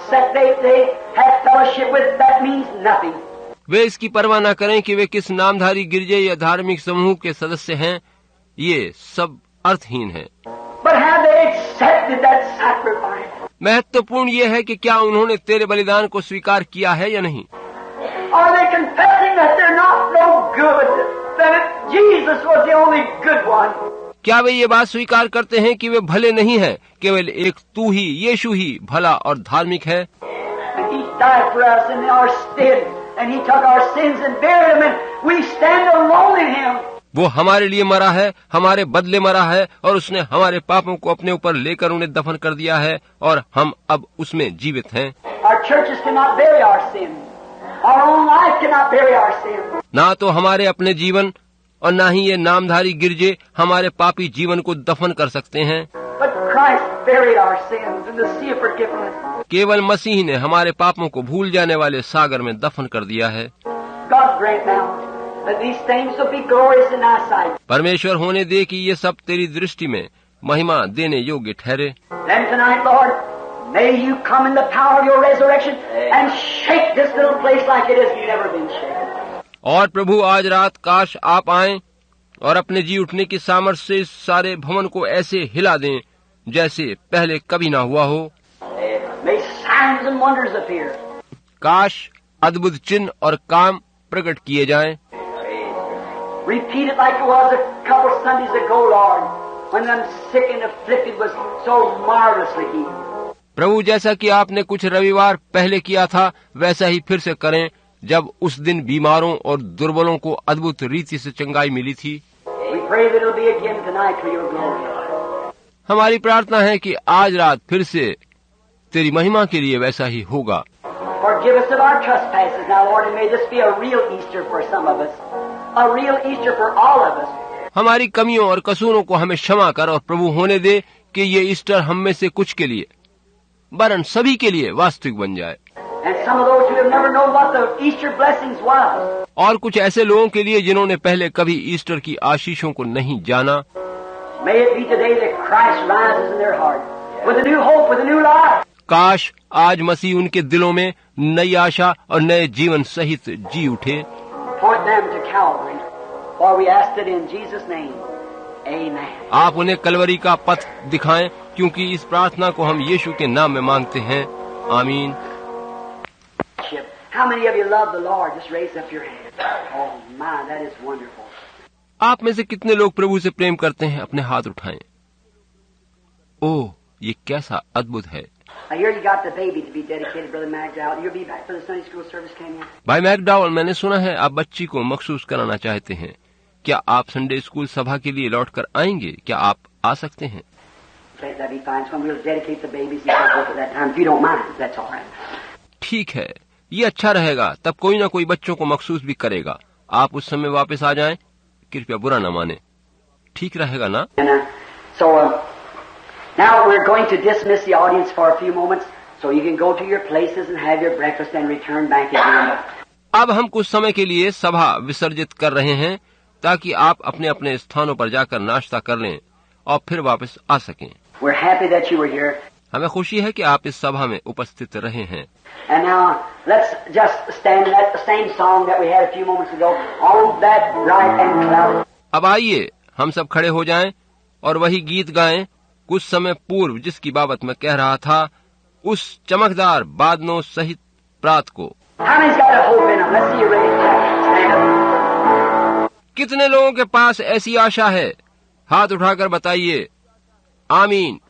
sect they have fellowship with, that means nothing. वे इसकी परवाह न करें कि वे किस नामधारी गिरजे या धार्मिक समूह के सदस्य हैं, ये सब अर्थहीन है। But have they accepted that sacrifice? महत्वपूर्ण ये है कि क्या उन्होंने तेरे बलिदान को स्वीकार किया है या नहीं। Are they confessing that they're not no good? That Jesus was the only good one? क्या वे ये बात स्वीकार करते हैं कि वे भले नहीं हैं, केवल एक तू ही, यीशु ही भला और धार्मिक है। And He died for us in our stead, and He took our sins and buried them, and we stand alone in Him. वो हमारे लिए मरा है, हमारे बदले मरा है, और उसने हमारे पापों को अपने ऊपर लेकर उन्हें दफन कर दिया है, और हम अब उसमें जीवित हैं। Our churches cannot bury our sins. Our own life cannot bury our sins. ना तो हमारे अपने जीवन और ना ही ये नामधारी गिरजे हमारे पापी जीवन को दफन कर सकते हैं। But Christ buried our sins in the sea of forgiveness. केवल मसीह ने हमारे पापों को भूल जाने वाले सागर में दफन कर दिया है। God grant now that these things will be glorious in Thy sight. परमेश्वर होने दे कि ये सब तेरी दृष्टि में महिमा देने योग्य ठहरे। Then tonight, Lord, may You come in the power of Your resurrection and shake this little place like it has never been shaken. और प्रभु आज रात काश आप आएं और अपने जी उठने की सामर्थ्य से इस सारे भवन को ऐसे हिला दें जैसे पहले कभी ना हुआ हो। May signs and wonders appear. काश अद्भुत चिन्ह और काम प्रकट किए जाएं। Repeat it like it was a couple Sundays ago, Lord, when them sick and afflicted was so marvelously healed. प्रभु जैसा कि आपने कुछ रविवार पहले किया था वैसा ही फिर से करें, जब उस दिन बीमारों और दुर्बलों को अद्भुत रीति से चंगाई मिली थी। We pray that it'll be again tonight for Your glory. हमारी प्रार्थना है कि आज रात फिर से तेरी महिमा के लिए वैसा ही होगा। Forgive us of our trespasses now, Lord, and may this be a real Easter for some of us, a real Easter for all of us. हमारी कमियों और कसूरों को हमें क्षमा कर और प्रभु होने दे कि ये ईस्टर हम में से कुछ के लिए, वरन सभी के लिए वास्तविक बन जाए। And some of those who have never known what the Easter blessings was. और कुछ ऐसे लोगों के लिए जिन्होंने पहले कभी ईस्टर की आशीषों को नहीं जाना। May it be today that Christ rises in their heart with a new hope, with a new life. काश आज मसीह उनके दिलों में नई आशा और नए जीवन सहित जी उठे। Point them to Calvary, for we ask it in Jesus' name. Amen. आप उन्हें कलवरी का पथ दिखाएं, क्योंकि इस प्रार्थना को हम यीशु के नाम में मांगते हैं। आमीन। How many of you love the Lord? Just raise up your hand. Oh my, that is wonderful. आप में से कितने लोग प्रभु से प्रेम करते हैं? अपने हाथ उठाएं। ओह, ये कैसा अद्भुत है। I hear you got the baby to be dedicated, Brother McDowell. You'll be back for the Sunday school service, can you? भाई मैकडॉवल, मैंने सुना है आप बच्ची को मखसूस कराना चाहते हैं। क्या आप संडे स्कूल सभा के लिए लौट कर आएंगे? क्या आप आ सकते हैं? That'd be fine. So we'll dedicate the babies at that time. If you don't mind, that's all right. ठीक है, ये अच्छा रहेगा। तब कोई ना कोई बच्चों को मखसूस भी करेगा। आप उस समय वापस आ जाएं, कृपया बुरा न माने। ठीक रहेगा ना? So now we're going to dismiss the audience for a few moments, so you can go to your places and have your breakfast and return back again. अब हम कुछ समय के लिए सभा विसर्जित कर रहे हैं ताकि आप अपने अपने स्थानों पर जाकर नाश्ता कर लें और फिर वापस आ सकें। We're happy that you were here. हमें खुशी है कि आप इस सभा में उपस्थित रहे हैं। And now let's just stand that the same song that we had a few moments ago on that bright and cloudy. अब आइए हम सब खड़े हो जाएं और वही गीत गाएं कुछ समय पूर्व जिसकी बाबत मैं कह रहा था, उस चमकदार बादलों सहित प्रात को। How many's got a hope in them? Let's see you raise your hand. Stand up. कितने लोगों के पास ऐसी आशा है? हाथ उठाकर बताइए। आमीन।